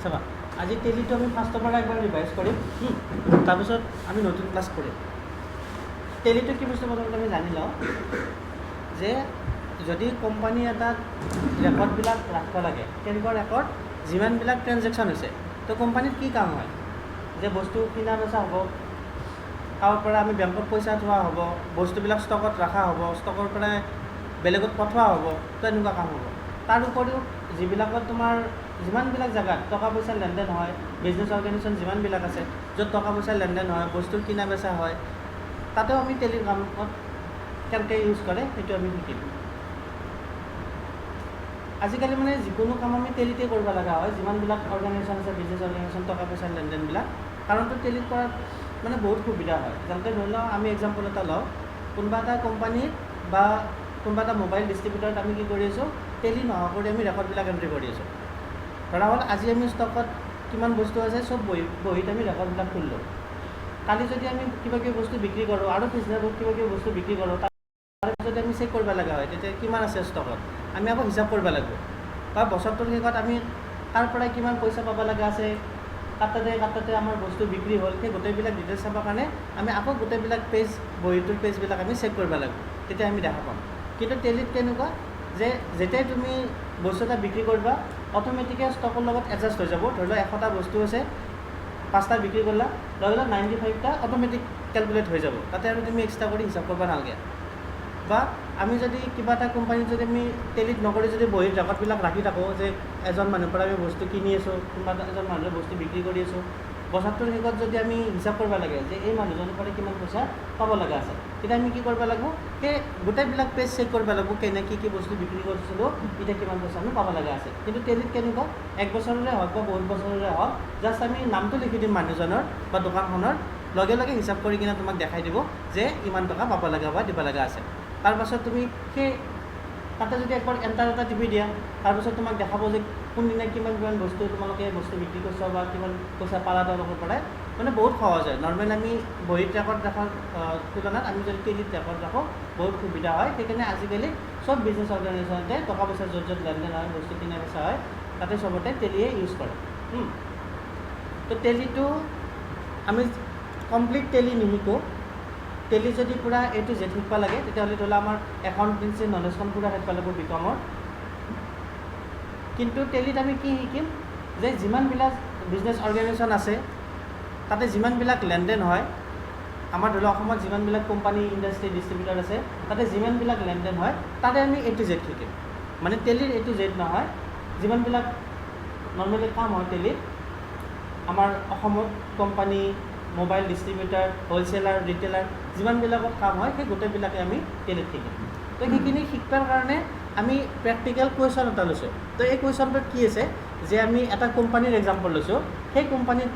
চাবা আজি টেলিটো আমি ফাৰ্ষ্টৰ পৰা একবাৰ ৰিভাইজ কৰিম, তাৰপিছত আমি নতুন ক্লাছ কৰিম। টেলিটো কি বস্তু প্ৰথমতে আমি জানি লওঁ যে যদি কোম্পানী এটাত ৰেকৰ্ডবিলাক ৰাখিব লাগে, তেনেকুৱা ৰেকৰ্ড যিমানবিলাক ট্ৰেনজেকশ্যন হৈছে, তো কোম্পানীত কি কাম হয়, যে বস্তু কিনা বেচা হ'ব, তাৰ পৰা আমি বেংকত পইচা থোৱা হ'ব, বস্তুবিলাক ষ্টকত ৰখা হ'ব, ষ্টকৰ পৰা বেলেগত পঠোৱা হ'ব, তো এনেকুৱা কাম হ'ব। তাৰ উপৰিও যিবিলাকত তোমাৰ যিমানবিলাক জেগাত টকা পইচাৰ লেনদেন হয়, বিজনেছ অৰ্গেনাইজেশ্যন যিমানবিলাক আছে য'ত টকা পইচাৰ লেনদেন হয়, বস্তুৰ কিনা বেচা হয়, তাতেও আমি টেলিৰ কামত কেনেকৈ ইউজ কৰে সেইটো আমি শিকিম। আজিকালি মানে যিকোনো কাম আমি টেলিতে কৰিব লগা হয়, যিমানবিলাক অৰ্গেনাইজেশ্যন আছে, বিজনেছ অৰ্গেনাইজেশ্যন, টকা পইচাৰ লেনদেনবিলাক, কাৰণটো টেলিত কৰাত মানে বহুত সুবিধা হয়। যেনেকৈ ধৰি লওঁ আমি এক্সাম্পল এটা লওঁ, কোনোবা এটা কোম্পানীত বা কোনোবা এটা মোবাইল ডিষ্ট্ৰিবিউটৰত আমি কি কৰি আছোঁ, টেলি নোহোৱা কৰি আমি ৰেকৰ্ডবিলাক এণ্ট্ৰি কৰি আছোঁ। ধৰা হ'ল আজি আমি ষ্টকত কিমান বস্তু আছে চব বহীত আমি ৰেকৰ্ডবিলাক খুলিলোঁ। কালি যদি আমি কিবা কিবি বস্তু বিক্ৰী কৰোঁ আৰু পিছদিনা কিবা কিবি বস্তু বিক্ৰী কৰোঁ, তাৰপিছত আমি চেক কৰিব লগা হয় তেতিয়া কিমান আছে ষ্টকত, আমি আকৌ হিচাপ কৰিব লাগিব। বা বছৰটোৰ শেষত আমি তাৰ পৰাই কিমান পইচা পাব লগা আছে, কাটাতে আমাৰ বস্তু বিক্ৰী হ'ল, সেই গোটেইবিলাক ডিটেইলছ চাবৰ কাৰণে আমি আকৌ গোটেইবিলাক পেজ, বহীটোৰ পেজবিলাক আমি চেক কৰিব লাগিব, তেতিয়া আমি দেখা পাম। কিন্তু টেলিত কেনেকুৱা যে যেতিয়াই তুমি বস্তু এটা বিক্ৰী কৰিবা, অট'মেটিকে ষ্টকৰ লগত এডজাষ্ট হৈ যাব। ধৰি লওক 100টা বস্তু আছে, 5টা বিক্ৰী কৰিলা, লগে লগে 95টা অট'মেটিক কেলকুলেট হৈ যাব, তাতে আৰু তুমি এক্সট্ৰা কৰি হিচাপ কৰিব নালাগে। বা আমি যদি কিবা এটা কোম্পানীত যদি আমি টেলিত নকৰি যদি বহীত ৰেকৰ্ডবিলাক ৰাখি থাকোঁ, যে এজন মানুহৰ পৰা আমি বস্তু কিনি আছোঁ, কোনোবা এজন মানুহৰ বস্তু বিক্ৰী কৰি আছোঁ, বছৰটোৰ শেষত যদি আমি হিচাপ কৰিব লাগে যে এই মানুহজনৰ পৰা কিমান পইচা পাব লগা আছে, তেতিয়া আমি কি কৰিব লাগিব, সেই গোটেইবিলাক পেজ চেক কৰিব লাগিব, কেনে কি বস্তু বিক্ৰী কৰিছিলোঁ, এতিয়া কিমান পইচা আমি পাব লগা আছে। কিন্তু টেলিত কেনেকুৱা, 1 বছৰৰে হওক বা বহুত বছৰৰে হওক, জাষ্ট আমি নামটো লিখি দিম মানুহজনৰ বা দোকানখনৰ, লগে লগে হিচাপ কৰি কিনে তোমাক দেখাই দিব যে ইমান টকা পাব লগা বা দিব লগা আছে। তাৰপাছত তুমি সেই তাতে যদি একবাৰ এণ্টাৰ এটা টিপি দিয়া, তাৰপিছত তোমাক দেখাব যে কোনদিনা কিমান বস্তু তোমালোকে বস্তু বিক্ৰী কৰিছা বা কিমান পইচা পালা তেওঁলোকৰ পৰাই, মানে বহুত সহজ হয়। নৰ্মেল আমি বহীত ৰেকৰ্ড ৰখাৰ তুলনাত আমি যদি টেলিত ৰেকৰ্ড ৰাখোঁ বহুত সুবিধা হয়। সেইকাৰণে আজিকালি চব বিজনেছ অৰ্গেনাইজেশ্যনতে টকা পইচা য'ত য'ত লেনদেন হয়, বস্তু কিনা বেচা হয়, তাতে চবতে টেলিয়ে ইউজ কৰে। তো টেলিটো আমি কমপ্লিট টেলি নিশিকোঁ। টেলি যদি পূৰা A to Z শিকিব লাগে, তেতিয়াহ'লে ধৰি লওক আমাৰ একাউণ্টেঞ্চি নলেজখন পূৰা শিকিব লাগিব বিকমৰ। কিন্তু টেলিত আমি কি শিকিম, যে যিমানবিলাক বিজনেছ অৰ্গেনাইজেশ্যন আছে, তাতে যিমানবিলাক লেনদেন হয়, আমাৰ ধৰি লওক অসমত যিমানবিলাক কোম্পানী, ইণ্ডাষ্ট্ৰী, ডিষ্ট্ৰিবিউটৰ আছে, তাতে যিমানবিলাক লেনদেন হয়, তাতে আমি A to Z শিকিম। মানে টেলিৰ A to Z নহয়, যিমানবিলাক নৰ্মেলি কাম হয় টেলিত, আমাৰ অসমত কোম্পানী, মোবাইল ডিষ্ট্ৰিবিউটাৰ, হ'লচেলাৰ, ৰিটেইলাৰ, যিমানবিলাকত কাম হয় সেই গোটেইবিলাকে আমি টেলিত শিকিম। তো সেইখিনি শিকোৱাৰ কাৰণে আমি প্ৰেক্টিকেল কুৱেশ্যন এটা লৈছোঁ। তো এই কুৱেশ্যনটোত কি আছে, যে আমি এটা কোম্পানীৰ এক্সাম্পল লৈছোঁ, সেই কোম্পানীত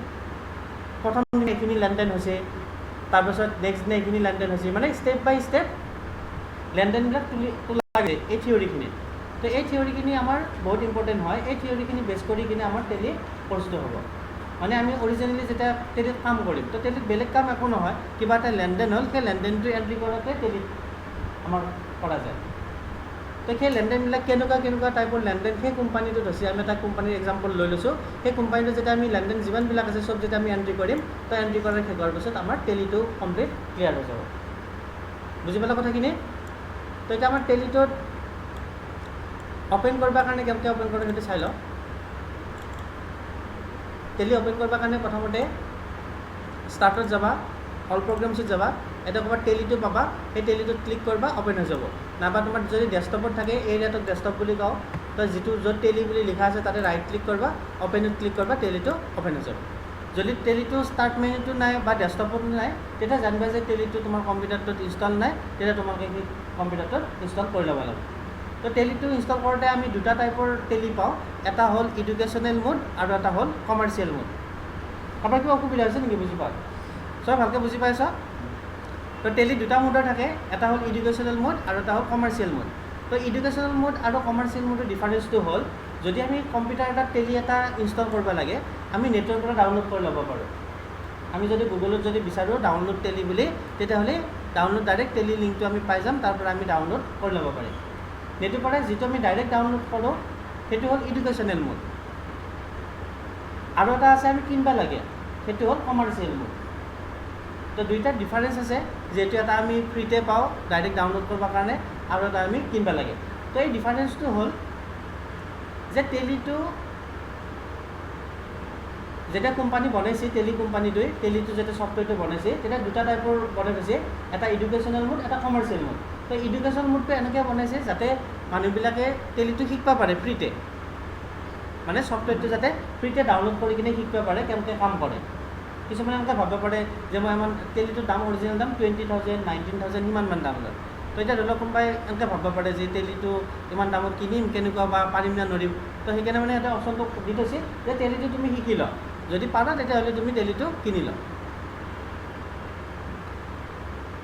প্ৰথম দিনা এইখিনি লেনদেন হৈছে, তাৰপিছত নেক্সট দিনা এইখিনি লেনদেন হৈছে, মানে ষ্টেপ বাই ষ্টেপ লেনদেনবিলাক তোলা লাগে এই থিয়ৰিখিনিত। তো এই থিয়ৰিখিনি আমাৰ বহুত ইম্পৰ্টেণ্ট হয়। এই থিয়ৰিখিনি বেছ কৰি কিনে আমাৰ টেলি প্ৰস্তুত হ'ব। মানে আমি অৰিজিনেলি যেতিয়া টেলিত কাম কৰিম, তো টেলিত বেলেগ কাম একো নহয়, কিবা এটা লেনদেন হ'ল, সেই লেনদেনটো এণ্ট্ৰি কৰাতে টেলিত আমাৰ কৰা যায়। তো সেই লেনদেনবিলাক কেনেকুৱা টাইপৰ লেনদেন, সেই কোম্পানীটোত হৈছে, আমি এটা কোম্পানীৰ এক্সাম্পল লৈ লৈছোঁ, সেই কোম্পানীটো যেতিয়া আমি লেনদেন যিমানবিলাক আছে চব যেতিয়া আমি এণ্ট্ৰি কৰিম, তো এণ্ট্ৰি কৰাৰ শেষ হোৱাৰ পিছত আমাৰ টেলিটো কমপ্লিট ক্লিয়াৰ হৈ যাব। বুজি পালা কথাখিনি? তো এতিয়া আমাৰ টেলিটোত অপেন কৰিবৰ কাৰণে কেনেকৈ অপেন কৰে সেইটো চাই লওঁ। টেলি অপেন কৰিবৰ কাৰণে প্ৰথমতে ষ্টাৰ্টত যাবা, অল প্ৰগ্ৰামছত যাবা, এটা ক'ৰবাত টেলিটো পাবা, সেই টেলিটোত ক্লিক কৰিবা, অপেন হৈ যাব। নাইবা তোমাৰ যদি ডেস্কটপত থাকে, এই এৰিয়াটোক ডেস্কটপ বুলি কওঁ, তো যিটো য'ত টেলি বুলি লিখা আছে তাতে ৰাইট ক্লিক কৰিবা, অপেনত ক্লিক কৰিবা, টেলিটো অপেন হৈ যাব। যদি টেলিটো ষ্টাৰ্ট মেনুটো নাই বা ডেস্কটপত নাই, তেতিয়া জানিবা যে টেলিটো তোমাৰ কম্পিউটাৰটোত ইনষ্টল নাই, তেতিয়া তোমালোকে সেই কম্পিউটাৰটোত ইনষ্টল কৰি ল'ব লাগিব। তো টেলিটো ইনষ্টল কৰোঁতে আমি দুটা টাইপৰ টেলি পাওঁ, এটা হ'ল এডুকেশ্যনেল মোড আৰু এটা হ'ল কমাৰ্চিয়েল মোড। কাৰোবাৰ কিবা অসুবিধা হৈছে নেকি বুজি পায়? চব ভালকৈ বুজি পাইছ? তো টেলি দুটা মোডৰ থাকে, এটা হ'ল এডুকেশ্যনেল মোড আৰু এটা হ'ল কমাৰ্চিয়েল মোড। তো এডুকেশ্যনেল মোড আৰু কমাৰ্চিয়েল মোডৰ ডিফাৰেঞ্চটো হ'ল, যদি আমি কম্পিউটাৰ এটাত টেলি এটা ইনষ্টল কৰিব লাগে, আমি নেটৰ পৰা ডাউনলোড কৰি ল'ব পাৰোঁ। আমি যদি গুগলত যদি বিচাৰোঁ ডাউনলোড টেলি বুলি, তেতিয়াহ'লে ডাউনলোড ডাইৰেক্ট টেলি লিংকটো আমি পাই যাম, তাৰ পৰা আমি ডাউনলোড কৰি ল'ব পাৰিম। নেটৰ পৰা যিটো আমি ডাইৰেক্ট ডাউনলোড কৰোঁ সেইটো হ'ল এডুকেশ্যনেল মোড। আৰু এটা আছে আমি কিনিব লাগে, সেইটো হ'ল কমাৰ্চিয়েল মোড। তো দুইটা ডিফাৰেঞ্চ আছে, যিহেতু এটা আমি ফ্ৰীতে পাওঁ ডাইৰেক্ট ডাউনলোড কৰিবৰ কাৰণে, আৰু এটা আমি কিনিব লাগে। তো এই ডিফাৰেঞ্চটো হ'ল যে টেলিটো যেতিয়া কোম্পানী বনাইছে, টেলি কোম্পানীটোৱে টেলিটো যেতিয়া ছফ্টৱেৰটো বনাইছে, তেতিয়া দুটা টাইপৰ বনাই থৈছে, এটা এডুকেশ্যনেল মোড, এটা কমাৰ্চিয়েল মোড। তো এডুকেশ্যন মোডটো এনেকৈ বনাইছে যাতে মানুহবিলাকে টেলিটো শিকিব পাৰে ফ্ৰীতে, মানে ছফ্টৱেৰটো যাতে ফ্ৰীতে ডাউনলোড কৰি কিনে শিকিব পাৰে কেনেকৈ কাম কৰে। কিছুমানে এনেকৈ ভাবিব পাৰে যে মই ইমান টেলিটোৰ দাম অৰিজিনেল দাম 20,000 19,000 সিমানমান দাম লয়। তো এতিয়া ধৰি লওক কোনোবাই এনেকৈ ভাবিব পাৰে যে টেলিটো ইমান দামত কিনিম, কেনেকুৱা বা পাৰিম নে নোৱাৰিম। তো সেইকাৰণে মানে এটা অপশ্যনটো দি থৈছে যে টেলিটো তুমি শিকি লোৱা, যদি পাৰা তেতিয়াহ'লে তুমি টেলিটো কিনি লোৱা।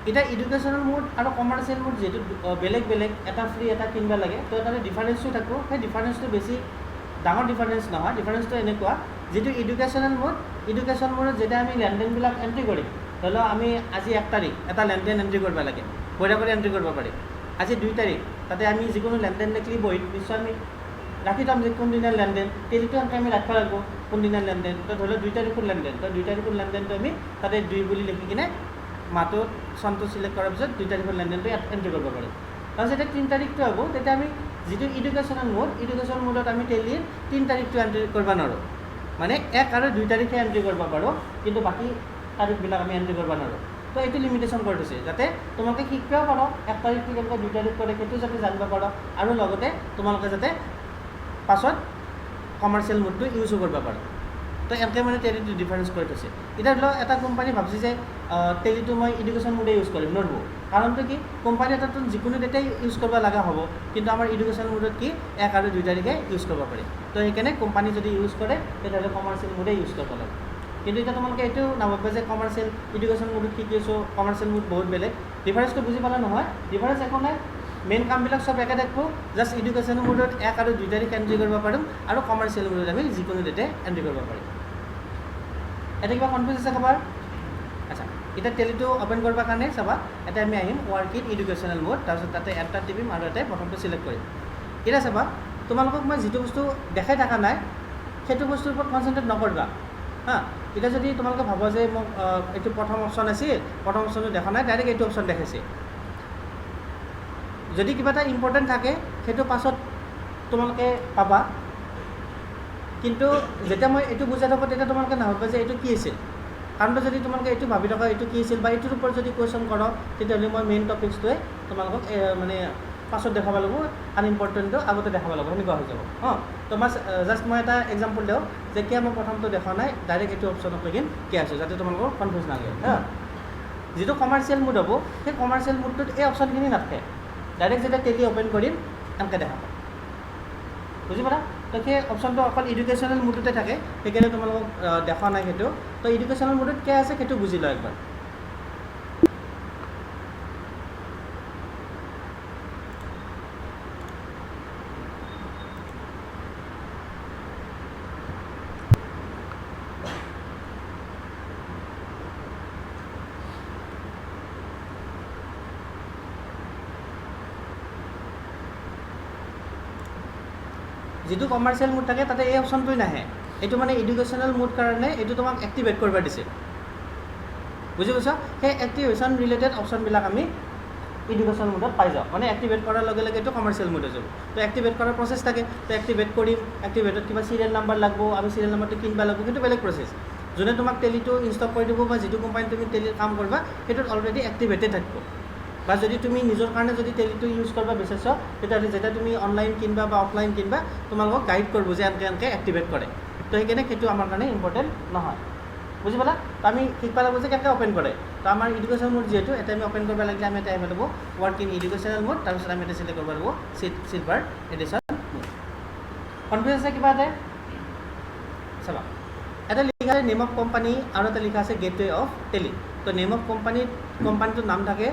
এতিয়া এডুকেশ্যনেল মোড আৰু কমাৰ্চিয়েল মোড যিহেতু বেলেগ বেলেগ, এটা ফ্ৰী এটা কিনিব লাগে, তো তাতে ডিফাৰেঞ্চটো থাকিব। সেই ডিফাৰেঞ্চটো বেছি ডাঙৰ ডিফাৰেঞ্চ নহয়। ডিফাৰেঞ্চটো এনেকুৱা, যিটো এডুকেশ্যনেল মোডত যেতিয়া আমি লেনদেনবিলাক এণ্ট্ৰি কৰিম, ধৰি লওক আমি আজি 1 তাৰিখ এটা লেনদেন এণ্ট্ৰি কৰিব লাগে, বঢ়িয়া কৰি এণ্ট্ৰি কৰিব পাৰি। আজি 2 তাৰিখ, তাতে আমি যিকোনো লেনদেন লিখি বহীত নিশ্চয় আমি ৰাখি থ'ম যে কোনদিনা লেনদেন, টেলিটো এনেকৈ আমি ৰাখিব লাগিব কোনদিনা লেনদেন। তো ধৰি লওক 2 তাৰিখৰ লেনদেন, তো 2 তাৰিখৰ লেনদেনটো আমি তাতে 2 বুলি লিখি কিনে মাহটো চনটো চিলেক্ট কৰাৰ পিছত 2 তাৰিখৰ লেনদেনটো ইয়াত এণ্ট্ৰি কৰিব পাৰিম। তাৰপিছত যেতিয়া 3 তাৰিখটো হ'ব, তেতিয়া আমি যিটো এডুকেশ্যনেল মোডত আমি টেলিৰ 3 তাৰিখটো এণ্ট্ৰি কৰিব নোৱাৰোঁ, মানে 1 আৰু 2 তাৰিখে এণ্ট্ৰি কৰিব পাৰোঁ, কিন্তু বাকী তাৰিখবিলাক আমি এণ্ট্ৰি কৰিব নোৱাৰোঁ। তো এইটো লিমিটেশ্যন কৰি থৈছে, যাতে তোমালোকে শিকিবও পাৰোঁ 1 তাৰিখটো কেনেকৈ 2 তাৰিখ কৰে সেইটো যাতে জানিব পাৰোঁ, আৰু লগতে তোমালোকে যাতে পাছত কমাৰ্চিয়েল মোডটো ইউজো কৰিব পাৰোঁ। তো এনেকৈ মানে টেলিটো ডিফাৰেঞ্চ কৰি থৈছে। এতিয়া ধৰি লওক এটা কোম্পানী ভাবিছে যে টেলিটো মই এডুকেশ্যন মোডে ইউজ কৰিম, নোৱাৰিব। কাৰণটো কি, কোম্পানী এটাতো যিকোনো ডেটাই ইউজ কৰিব লগা হ'ব, কিন্তু আমাৰ এডুকেশ্যন মোডত কি 1 আৰু 2 তাৰিখে ইউজ কৰিব পাৰি। তো সেইকাৰণে কোম্পানী যদি ইউজ কৰে তেতিয়াহ'লে কমাৰ্চিয়েল মোডে ইউজ কৰিব লাগে। কিন্তু এতিয়া তোমালোকে এইটো নাভাবে যে কমাৰ্চিয়েল এডুকেশ্যন মোডত শিকিছোঁ, কমাৰ্চিয়েল মোড বহুত বেলেগ। ডিফাৰেঞ্চটো বুজি পালে নহয়, ডিফাৰেঞ্চ একো নাই, মেইন কামবিলাক চব একে থাকিব। জাষ্ট এডুকেশ্যন মোডত 1 আৰু 2 তাৰিখ এণ্ট্ৰি কৰিব পাৰিম, আৰু কমাৰ্চিয়েল মোডত আমি যিকোনো ডেটাই এণ্ট্ৰি কৰিব পাৰিম। এটা কিবা কনফিউজ আছে খবৰ? আচ্ছা, এতিয়া টেলিটো অ'পেন কৰিবৰ কাৰণে চাবা, এটা আমি আহিম ৱৰ্ক ইন এডুকেশ্যনেল মোড, তাৰপিছত তাতে এণ্টাৰ টিপিম আৰু ইয়াতে প্ৰথমটো চিলেক্ট কৰিম। এতিয়া চাবা, তোমালোকক মই যিটো বস্তু দেখাই থকা নাই সেইটো বস্তুৰ ওপৰত কনচেনট্ৰেট নকৰিবা হা। এতিয়া যদি তোমালোকে ভাবা যে মোক এইটো প্ৰথম অপশ্যন আছিল, প্ৰথম অপশ্যনটো দেখা নাই, ডাইৰেক্ট এইটো অপশ্যন দেখাইছে। যদি কিবা এটা ইম্পৰ্টেণ্ট থাকে সেইটো পাছত তোমালোকে পাবা, কিন্তু যেতিয়া মই এইটো বুজাই থাকোঁ তেতিয়া তোমালোকে নাভাবিবা যে এইটো কি আছিল। কাৰণটো যদি তোমালোকে এইটো ভাবি থকা এইটো কি আছিল বা এইটোৰ ওপৰত যদি কুৱেশ্যন কৰক, তেতিয়াহ'লে মই মেইন টপিকছটোৱে তোমালোকক মানে পাছত দেখাব লাগিব, আনইম্পৰ্টেণ্টটো আগতে দেখাব লাগিব, সেনেকুৱা হৈ যাব। তো জাষ্ট মই এটা এক্সাম্পল দিওঁ যে কিয় মই প্ৰথমটো দেখা নাই, ডাইৰেক্ট এইটো অপশ্যনত লগিন কিয় আছোঁ, যাতে তোমালোকৰ কনফিউজ নালাগে হা। যিটো কমাৰ্চিয়েল মোড হ'ব, সেই কমাৰ্চিয়েল মোডটোত এই অপশ্যনখিনি নাথাকে, ডাইৰেক্ট যেতিয়া টেলি অ'পেন কৰিম এনেকৈ দেখা পাম, বুজি পালা? তো সেই অপশ্যনটো অকল এডুকেশ্যনেল মোডতে থাকে, সেইকাৰণে তোমালোকক দেখা নাই সেইটো। তো এডুকেশ্যনেল মোডত কিয় আছে সেইটো বুজি লওঁ একবাৰ। যিটো কমাৰ্চিয়েল মোড থাকে তাতে এই অপশ্যনটোৱে নাহে, এইটো মানে এডুকেশ্যনেল মোড কাৰণে এইটো তোমাক এক্টিভেট কৰিব দিছে, বুজি পাইছা? সেই এক্টিভেশ্যন ৰিলেটেড অপশ্যনবিলাক আমি এডুকেশ্যন মোডত পাই যাওঁ, মানে এক্টিভেট কৰাৰ লগে লগে এইটো কমাৰ্চিয়েল মোড হৈ যাব। তো এক্টিভেট কৰাৰ প্ৰচেছ থাকে, তো এক্টিভেট কৰিম, এক্টিভেটত কিবা চিৰিয়েল নাম্বাৰ লাগিব, আমি চিৰিয়েল নাম্বাৰটো কিনিব লাগিব, সেইটো বেলেগ প্ৰচেছ। যোনে তোমাক টেলিটো ইনষ্টল কৰি দিব বা যিটো কোম্পানীত তুমি টেলিৰ কাম কৰিবা সেইটোত অলৰেডি এক্টিভেটেড থাকিব। বা যদি তুমি নিজৰ কাৰণে যদি টেলিটো ইউজ কৰিব বিচাৰিছা, তেতিয়াহ'লে যেতিয়া তুমি অনলাইন কিনিবা বা অফলাইন কিনিবা তোমালোকক গাইড কৰিব যে এনেকৈ এক্টিভেট কৰে। তো সেইকাৰণে সেইটো আমাৰ কাৰণে ইম্পৰ্টেণ্ট নহয়, বুজি পালা? তো আমি শিকিব লাগিব যে কেনেকৈ অ'পেন কৰে। তো আমাৰ এডুকেশ্যন মোড যিহেতু এটা আমি অ'পেন কৰিব লাগিলে আমি এটা আহিব লাগিব ৱৰ্ক ইন এডুকেশ্যনেল মোড, তাৰপিছত আমি এটা চিলেক্ট কৰিব লাগিব চিলভাৰ এডিশ্যন মোড। কনফিউজ আছে কিবা এটা? চাবা, এটা লিখা আছে নেম অফ কোম্পানী আৰু এটা লিখা আছে গেটৱে অফ টেলি। তো নেম অফ কোম্পানীটোৰ নাম থাকে,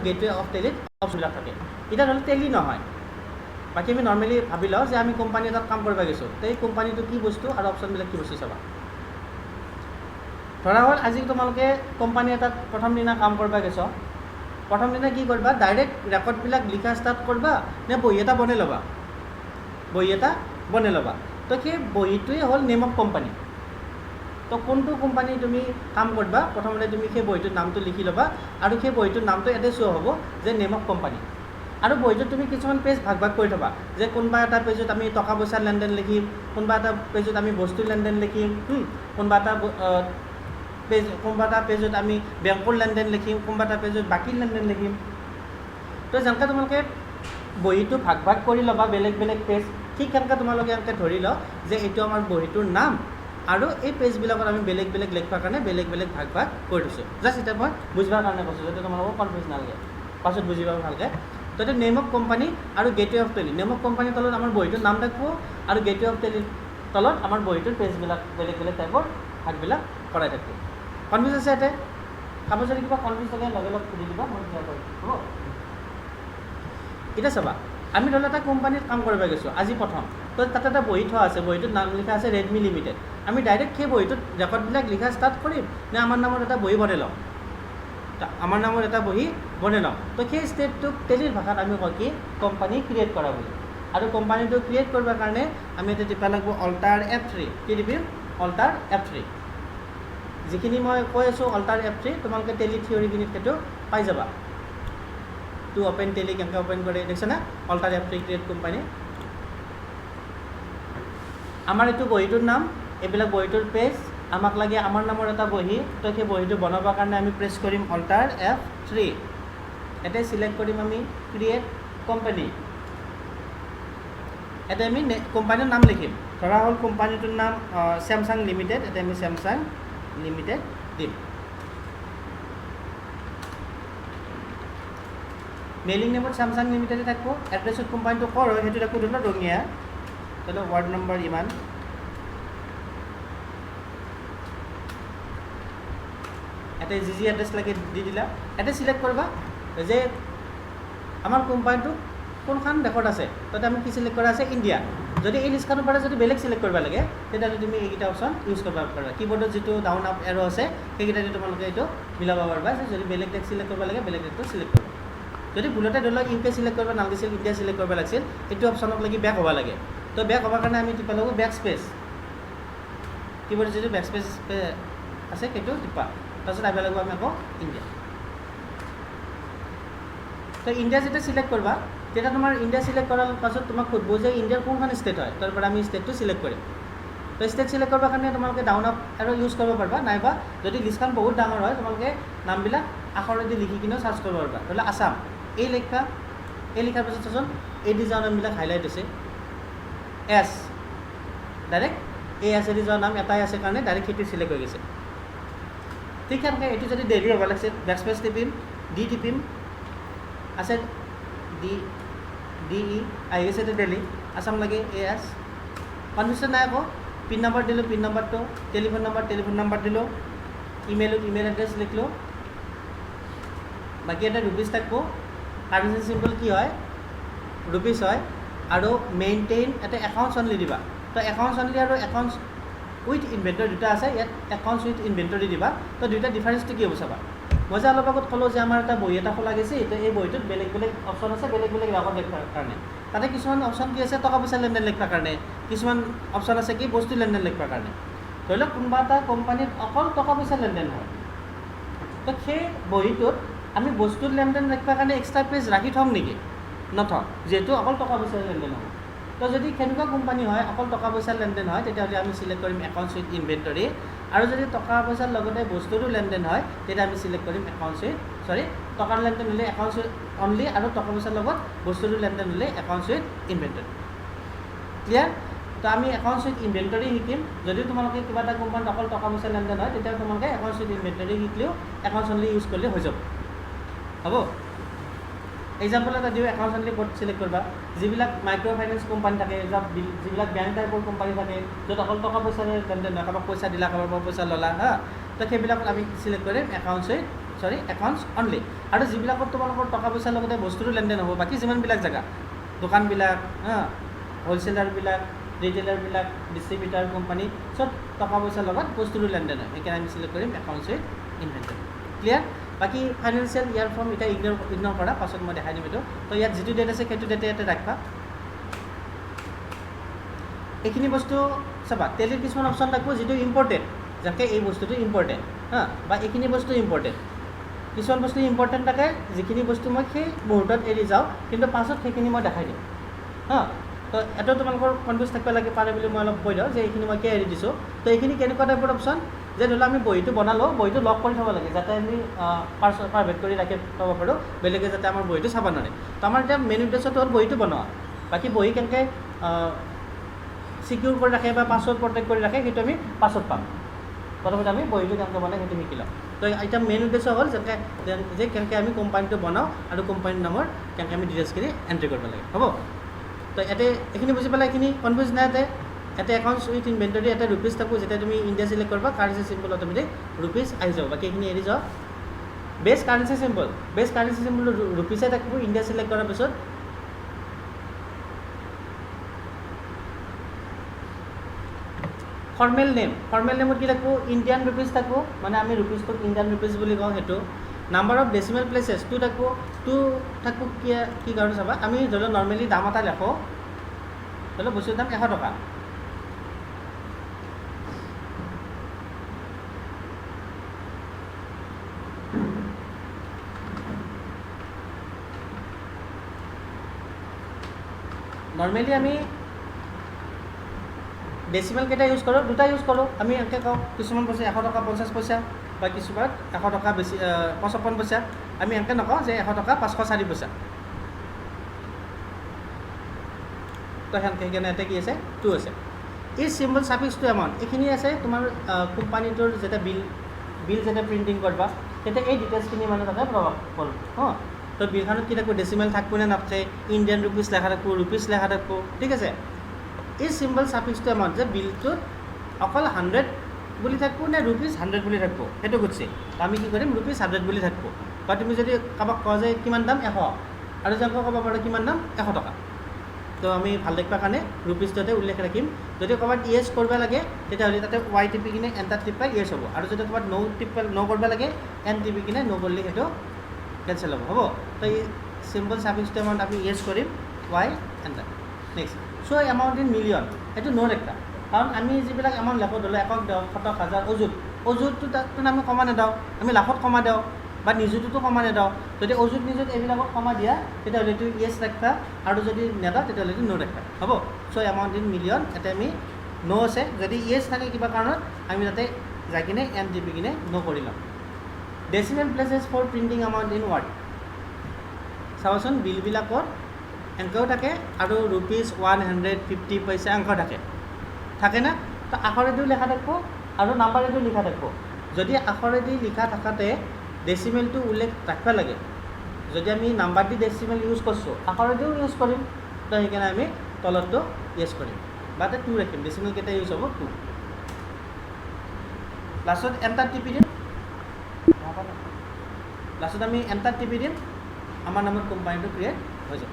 গেটৱে অফ টেলিত অপশ্যনবিলাক থাকে। এতিয়া ধৰি টেলি নহয়, বাকী আমি নৰ্মেলি ভাবি লওঁ যে আমি কোম্পানী এটাত কাম কৰিব গৈছোঁ, তো এই কোম্পানীটো কি বস্তু আৰু অপশ্যনবিলাক কি বস্তু চাবা। ধৰা হ'ল আজি তোমালোকে কোম্পানী এটাত প্ৰথম দিনা কাম কৰিব গৈছ, প্ৰথম দিনা কি কৰিবা, ডাইৰেক্ট ৰেকৰ্ডবিলাক লিখা ষ্টাৰ্ট কৰিবা নে বহী এটা বনাই ল'বা? বহী এটা বনাই ল'বা। তো সেই বহীটোৱে হ'ল নেম অফ কোম্পানী। তো কোনটো কোম্পানী তুমি কাম কৰিবা প্ৰথমতে তুমি সেই বহীটোৰ নামটো লিখি ল'বা আৰু সেই বহীটোৰ নামটো ইয়াতে শ্ব' হ'ব যে নেম অফ কোম্পানী আৰু বহীটোত তুমি কিছুমান পেজ ভাগ ভাগ কৰি থ'বা যে কোনোবা এটা পেজত আমি টকা পইচাৰ লেনদেন লিখিম কোনোবা এটা পেজত আমি বস্তুৰ লেনদেন লিখিম কোনোবা এটা পেজত আমি বেংকৰ লেনদেন লিখিম কোনোবা এটা পেজত বাকী লেনদেন লিখিম তো যেনেকৈ তোমালোকে বহীটো ভাগ ভাগ কৰি ল'বা বেলেগ বেলেগ পেজ ঠিক সেনেকৈ তোমালোকে এনেকৈ ধৰি লওঁ যে এইটো আমাৰ বহীটোৰ নাম আৰু এই পেজবিলাকত আমি বেলেগ বেলেগ লিখিবৰ কাৰণে বেলেগ বেলেগ ভাগ ভাগ কৰি দিছোঁ জাষ্ট এতিয়া মই বুজিবৰ কাৰণে কৈছোঁ যাতে তোমালোকক কনফিউজ নালাগে পাছত বুজি পাব ভালকৈ তো এইটো নেম অফ কোম্পানী আৰু gateway of Tally name of কোম্পানীৰ তলত আমাৰ বহীটোৰ নাম থাকিব আৰু গেটৱে অফ টেলিৰ তলত আমাৰ বহীটোৰ পেজবিলাক বেলেগ বেলেগ টাইপৰ ভাগবিলাক কৰাই থাকিব কনফিউজ আছে ইয়াতে কাৰোবাৰ যদি কিবা কনফিউজ থাকে লগে লগে সুধি দিবা মই ক্লিয়াৰ কৰি দিম হ'ব এতিয়া চাবা আমি ধৰি লওক এটা কোম্পানীত কাম কৰিব গৈছোঁ আজি প্ৰথম তো তাতে এটা বহী থোৱা আছে বহীটোত নাম লিখা আছে ৰেডমি লিমিটেড আমি ডাইৰেক্ট সেই বহীটোত ৰেকৰ্ডবিলাক লিখা ষ্টাৰ্ট কৰিম নে আমাৰ নামত এটা বহী বনাই ল'ম আমাৰ নামত এটা বহী বনাই ল'ম তো সেই ষ্টেপটোক টেলিৰ ভাষাত আমি কওঁ কি কোম্পানী ক্ৰিয়েট কৰা বুলি আৰু কোম্পানীটো ক্ৰিয়েট কৰিবৰ কাৰণে আমি এতিয়া টিপা লাগিব অল্টাৰ F3 কি টিপিম অল্টাৰ F3 যিখিনি মই কৈ আছোঁ অল্টাৰ F3 তোমালোকে টেলি থিয়ৰিখিনিত সেইটো পাই যাবা টু অপেন টেলি কেনেকৈ অপেন কৰে দেখিছে না অল্টাৰ F3 ক্ৰিয়েট কোম্পানী আমাৰ এইটো বহীটোৰ নাম এইবিলাক বহীটোৰ পেজ আমাক লাগে আমাৰ নামৰ এটা বহী তো সেই বহীটো বনাবৰ কাৰণে আমি প্ৰেছ কৰিম অল্টাৰ F3 এতিয়া চিলেক্ট কৰিম আমি ক্ৰিয়েট কোম্পানী এতিয়া আমি কোম্পানীৰ নাম লিখিম ধৰা হ'ল কোম্পানীটোৰ নাম ছেমছাং লিমিটেড এতিয়া আমি ছেমছাং লিমিটেড দিম মেইলিং নেমত ছেমছাং লিমিটেডে থাকিব এড্ৰেছত কোম্পানীটো ক'ৰ হয় সেইটো থাকিব ধৰি লওক ৰঙিয়া ধৰি লওক ৱাৰ্ড নম্বৰ ইমান এটা যি এড্ৰেছ লাগে দি দিলা এটা চিলেক্ট কৰিবা যে আমাৰ কোম্পানীটো কোনখন দেশত আছে তাতে আমি কি চিলেক্ট কৰা আছে ইণ্ডিয়া যদি এই লিষ্টখনৰ পৰা যদি বেলেগ চিলেক্ট কৰিব লাগে তেতিয়াহ'লে তুমি এইকেইটা অপশ্যন ইউজ কৰিব পাৰা কীবৰ্ডত যিটো ডাউন আপ এৰো আছে সেইকেইটা দি তোমালোকে এইটো মিলাব পাৰিবা যদি বেলেগ দেশ চিলেক্ট কৰিব লাগে বেলেগ দেশটো চিলেক্ট কৰিব যদি ভুলতে ধৰি লওক ইউকে চিলেক্ট কৰিব নালাগিছিল ইণ্ডিয়া চিলেক্ট কৰিব লাগিছিল এইটো অপশ্যনত লাগি বেক হ'ব লাগে তো বেক হ'বৰ কাৰণে আমি টিপা লাগিব বেক স্পেচ কীবৰ্ডত যিটো বেক স্পেচ আছে সেইটো টিপা তাৰপিছত আহিব লাগিব আমি আকৌ ইণ্ডিয়া তো ইণ্ডিয়া যেতিয়া চিলেক্ট কৰিবা তেতিয়া তোমাৰ ইণ্ডিয়া চিলেক্ট কৰাৰ পাছত তোমাক সুধিব যে ইণ্ডিয়াৰ কোনখন ষ্টেট হয় তাৰ পৰা আমি ষ্টেটটো চিলেক্ট কৰিম তো ষ্টেট চিলেক্ট কৰিবৰ কাৰণে তোমালোকে ডাউন আপ আৰু ইউজ কৰিব পাৰিবা নাইবা যদি লিষ্টখন বহুত ডাঙৰ হয় তোমালোকে নামবিলাক আখৰেদি লিখি কিনেও চাৰ্চ কৰিব পাৰিবা ধৰি লওক আছাম এই লিখাৰ পাছত চাচোন এই দি যোৱা নামবিলাক হাইলাইট হৈছে এছ ডাইৰেক্ট এই এছ এদি যোৱা নাম এটাই আছে কাৰণে ডাইৰেক্ট সেইটো চিলেক্ট হৈ গৈছে ঠিক সেনেকৈ এইটো যদি দেৰি হ'ব লাগিছিল বেক স্পেচ টিপিম ডি টিপিম আছে ডি ই আহি গৈছে এইটো দিল্লী আছাম লাগে এ এছ কনফিউজন নাই আকৌ পিন নম্বৰ দিলোঁ পিন নম্বৰটো টেলিফোন নম্বৰ দিলোঁ ইমেইলত ইমেইল এড্ৰেছ লিখিলোঁ বাকী এটা ৰুপিজ থাকিব কাৰেঞ্চি চিম্বল কি হয় ৰুপিজ হয় আৰু মেইনটেইন এটা একাউণ্টছ অনলি দিবা তো একাউণ্টছ অনলি আৰু একাউণ্টছ উইথ ইনভেণ্টৰী দুটা আছে ইয়াত একাউণ্টছ উইথ ইনভেণ্টৰী দিবা তো দুইটা ডিফাৰেঞ্চটো কি হ'ব চাবা মই যে অলপ আগত ক'লোঁ যে আমাৰ এটা বহী এটা খোলা গৈছে তো এই বহীটোত বেলেগ বেলেগ অপশ্যন আছে বেলেগ বেলেগ ৰেকৰ্ড লিখিবৰ কাৰণে তাতে কিছুমান অপশ্যন কি আছে টকা পইচা লেনদেন লিখিবৰ কাৰণে কিছুমান অপশ্যন আছে কি বস্তু লেনদেন লিখিবৰ কাৰণে ধৰি লওক কোনোবা এটা কোম্পানীত অকল টকা পইচা লেনদেন হয় তো সেই বহীটোত আমি বস্তুৰ লেনদেন লিখিবৰ কাৰণে এক্সট্ৰা পেজ ৰাখি থ'ম নেকি নথওঁ যিহেতু অকল টকা পইচাৰ লেনদেন হ'ব তো যদি সেনেকুৱা কোম্পানী হয় অকল টকা পইচাৰ লেনদেন হয় তেতিয়াহ'লে আমি চিলেক্ট কৰিম একাউণ্টছ উইথ ইনভেণ্টৰী আৰু যদি টকা পইচাৰ লগতে বস্তুৰো লেনদেন হয় তেতিয়া আমি চিলেক্ট কৰিম টকাৰ লেনদেন হ'লে একাউণ্টছ উইথ অনলি আৰু টকা পইচাৰ লগত বস্তুৰো লেনদেন হ'লে একাউণ্টছ উইথ ইনভেণ্টৰী ক্লিয়াৰ তো আমি একাউণ্টছ উইথ ইনভেণ্টৰী শিকিম যদি তোমালোকে কিবা এটা কোম্পানীত অকল টকা পইচাৰ লেনদেন হয় তেতিয়া তোমালোকে একাউণ্টছ উইথ ইনভেণ্টৰী শিকিলেও একাউণ্টছ অনলি ইউজ কৰিলে হৈ যাব হ'ব এক্সাম্পল এটা দিওঁ একাউণ্টছ অনলি ক'ত চিলেক্ট কৰিবা যিবিলাক মাইক্ৰ' ফাইনেন্স কোম্পানী থাকে যিবিলাক বেংক টাইপৰ কোম্পানী থাকে য'ত অকল টকা পইচাৰ লেনদেন নহয় কাৰোবাক পইচা দিলা কাৰোবাৰ পৰা পইচা ল'লা হা তো সেইবিলাকত আমি চিলেক্ট কৰিম একাউণ্টছ অনলি আৰু যিবিলাকত তোমালোকৰ টকা পইচাৰ লগতে বস্তুৰো লেনদেন হ'ব বাকী যিমানবিলাক জেগা দোকানবিলাক হ'লচেলাৰবিলাক ৰিটেইলাৰবিলাক ডিষ্ট্ৰিবিউটাৰ কোম্পানী চব টকা পইচাৰ লগত বস্তুৰো লেনদেন হয় সেইকাৰণে আমি চিলেক্ট কৰিম একাউণ্টছ উইথ ইনভেণ্টৰী ক্লিয়াৰ বাকী ফাইনেন্সিয়েল ইয়াৰ ফৰ্ম এতিয়া ইগন'ৰ কৰা পাছত মই দেখাই দিম এইটো তো ইয়াত যিটো ডেট আছে সেইটো ডেটে ইয়াতে ৰাখিবা এইখিনি বস্তু চাবা টেলিৰ কিছুমান অপশ্যন থাকিব যিটো ইম্পৰ্টেণ্ট যেনেকৈ এই বস্তুটো ইম্পৰ্টেণ্ট বা এইখিনি বস্তু ইম্পৰ্টেণ্ট কিছুমান বস্তু ইম্পৰ্টেণ্ট থাকে যিখিনি বস্তু মই সেই মুহূৰ্তত এৰি যাওঁ কিন্তু পাছত সেইখিনি মই দেখাই দিওঁ তো এটা তোমালোকৰ কনফিউজ থাকিব লাগে পাৰে বুলি মই অলপ কৈ দিওঁ যে এইখিনি মই কিয় এৰি দিছোঁ তো এইখিনি কেনেকুৱা টাইপৰ অপশ্যন যে ধৰি লওক আমি বহীটো বনালোঁ বহীটো লক কৰি থ'ব লাগে যাতে আমি প্ৰাইভেট কৰি ৰাখি থ'ব পাৰোঁ বেলেগে যাতে আমাৰ বহীটো চাব নোৱাৰে তো আমাৰ এতিয়া মেইন উদ্দেশ্যটো হ'ল বহীটো বনোৱা বাকী বহী কেনেকৈ চিকিউৰ কৰি ৰাখে বা পাছৱৰ্ড প্ৰটেক্ট কৰি ৰাখে সেইটো আমি পাছত পাম প্ৰথমতে আমি বহীটো কেনেকৈ বনাই সেইটো শিকি লওঁ তো এতিয়া মেইন উদ্দেশ্য হ'ল যে কেনেকৈ আমি কোম্পানীটো বনাওঁ আৰু কোম্পানীৰ নামৰ কেনেকৈ আমি ডিটেইলছখিনি এণ্ট্ৰি কৰিব লাগে হ'ব তো ইয়াতে এইখিনি বুজি পালে এইখিনি কনফিউজ নাই ইয়াতে একাউণ্টছ উইথ ইনভেণ্টৰী এটা ৰুপিজ থাকোঁ যেতিয়া তুমি ইণ্ডিয়া চিলেক্ট কৰিবা কাৰেঞ্চি চিম্বল অট'মেটিক ৰুপিজ আহি যাব বাকী এইখিনি এৰি যাওঁ বেষ্ট কাৰেঞ্চি চিম্বল ৰুপিজে থাকিব ইণ্ডিয়া চিলেক্ট কৰাৰ পিছত ফৰ্মেল নেমত কি থাকিব ইণ্ডিয়ান ৰুপিজ থাকিব মানে আমি ৰুপিজটোক ইণ্ডিয়ান ৰুপিজ বুলি কওঁ সেইটো number of decimal places two থাকিব কি কাৰণে চাবা আমি ধৰি লওক নৰ্মেলি দাম এটা লেখোঁ ধৰি লওক বস্তুৰ দাম 100 টকা নৰ্মেলি আমি ডেচিমেল কেইটা ইউজ কৰোঁ দুটা ইউজ কৰোঁ আমি এনেকৈ কওঁ কিছুমান পইচা 100 টকা 50 পইচা বা কিছুমান 100 টকা বেছি 55 পইচা আমি এনেকৈ নকওঁ যে 100 টকা 504 পইচা তো সেনেকৈ সেইকাৰণে ইয়াতে কি আছে টু আছে এই চিম্বল ছাফিক্স টু এমাউণ্ট এইখিনি আছে তোমাৰ কোম্পানীটোৰ যেতিয়া বিল যেতিয়া প্ৰিণ্টিং কৰিবা তেতিয়া এই ডিটেইলছখিনি মানে তাতে প্ৰভাৱ পৰিব তো বিলখনত কি থাকিব ডেচিমেল থাকিব নে নাথাকে ইণ্ডিয়ান ৰুপিজ লেখা থাকিব ৰুপিজ লেখা থাকিব ঠিক আছে এই চিম্বল ছাফিক্স টু এমাউণ্ট যে বিলটোত অকল 100 বুলি থাকিব নে ৰুপিজ 100 বুলি থাকিব সেইটো সুধিছে আমি কি কৰিম ৰুপিজ 100 বুলি থাকিব বা তুমি যদি কাৰোবাক কোৱা যে কিমান দাম 100 আৰু যেনেকৈ ক'ব পাৰা কিমান দাম 100 টকা তো আমি ভাল দেখিবৰ কাৰণে ৰুপিজটোতে উল্লেখ ৰাখিম যদি ক'ৰবাত ইয়েছ কৰিব লাগে তেতিয়াহ'লে তাতে ৱাই টিপি কিনে এণ্টাৰ টিপাই ইয়েছ হ'ব আৰু যদি ক'ৰবাত ন' কৰিব লাগে এন টিপি কিনে ন' কৰিলে সেইটো কেঞ্চেল হ'ব তো এই চিম্বল ছাফিক্স টু এমাউণ্ট আমি ইয়েছ কৰিম Y enter next so' amount in million এইটো নোট একটা কাৰণ আমি যিবিলাক এমাউণ্ট লেখোঁ ধৰি লওক 1 দিওঁ 10 হাজাৰ অযুতটো তাত আমি কমা নেদাওঁ আমি লাখত কমা দিওঁ বা নিজুটোতো কমা নেদাওঁ যদি অযুত নিজুত এইবিলাকত কমা দিয়া তেতিয়াহ'লে এইটো ইয়েছ ৰাখা আৰু যদি নেদাওঁ তেতিয়াহ'লে এইটো ন' ৰাখা হ'ব চ' এমাউণ্ট ইন মিলিয়ন এতিয়া আমি ন' আছে যদি ইয়েছ থাকে কিবা কাৰণত আমি তাতে যাই কিনে এন টিপি কিনে ন' কৰি ল'ম decimal places for printing amount in word চাবচোন বিলবিলাকত এনেকৈও থাকে আৰু ৰুপিজ 150 পইচা অংক থাকে না তো আখৰেদিও লিখা থাকিব আৰু নাম্বাৰেদিও লিখা থাকিব যদি আখৰেদি লিখা থাকাতে ডেচিমেলটো উল্লেখ ৰাখিব লাগে যদি আমি নাম্বাৰ দি ডেচিমেল ইউজ কৰিছোঁ আখৰেদিও ইউজ কৰিম তো সেইকাৰণে আমি তলতটো ইউজ কৰিম বা তাতে 2 ৰাখিম ডেচিমেল কেইটা ইউজ হ'ব 2 লাষ্টত এণ্টাৰ টিপি দিম লাষ্টত আমি এণ্টাৰ টিপি দিম আমাৰ নামত কোম্পানীটো ক্ৰিয়েট হৈ যাব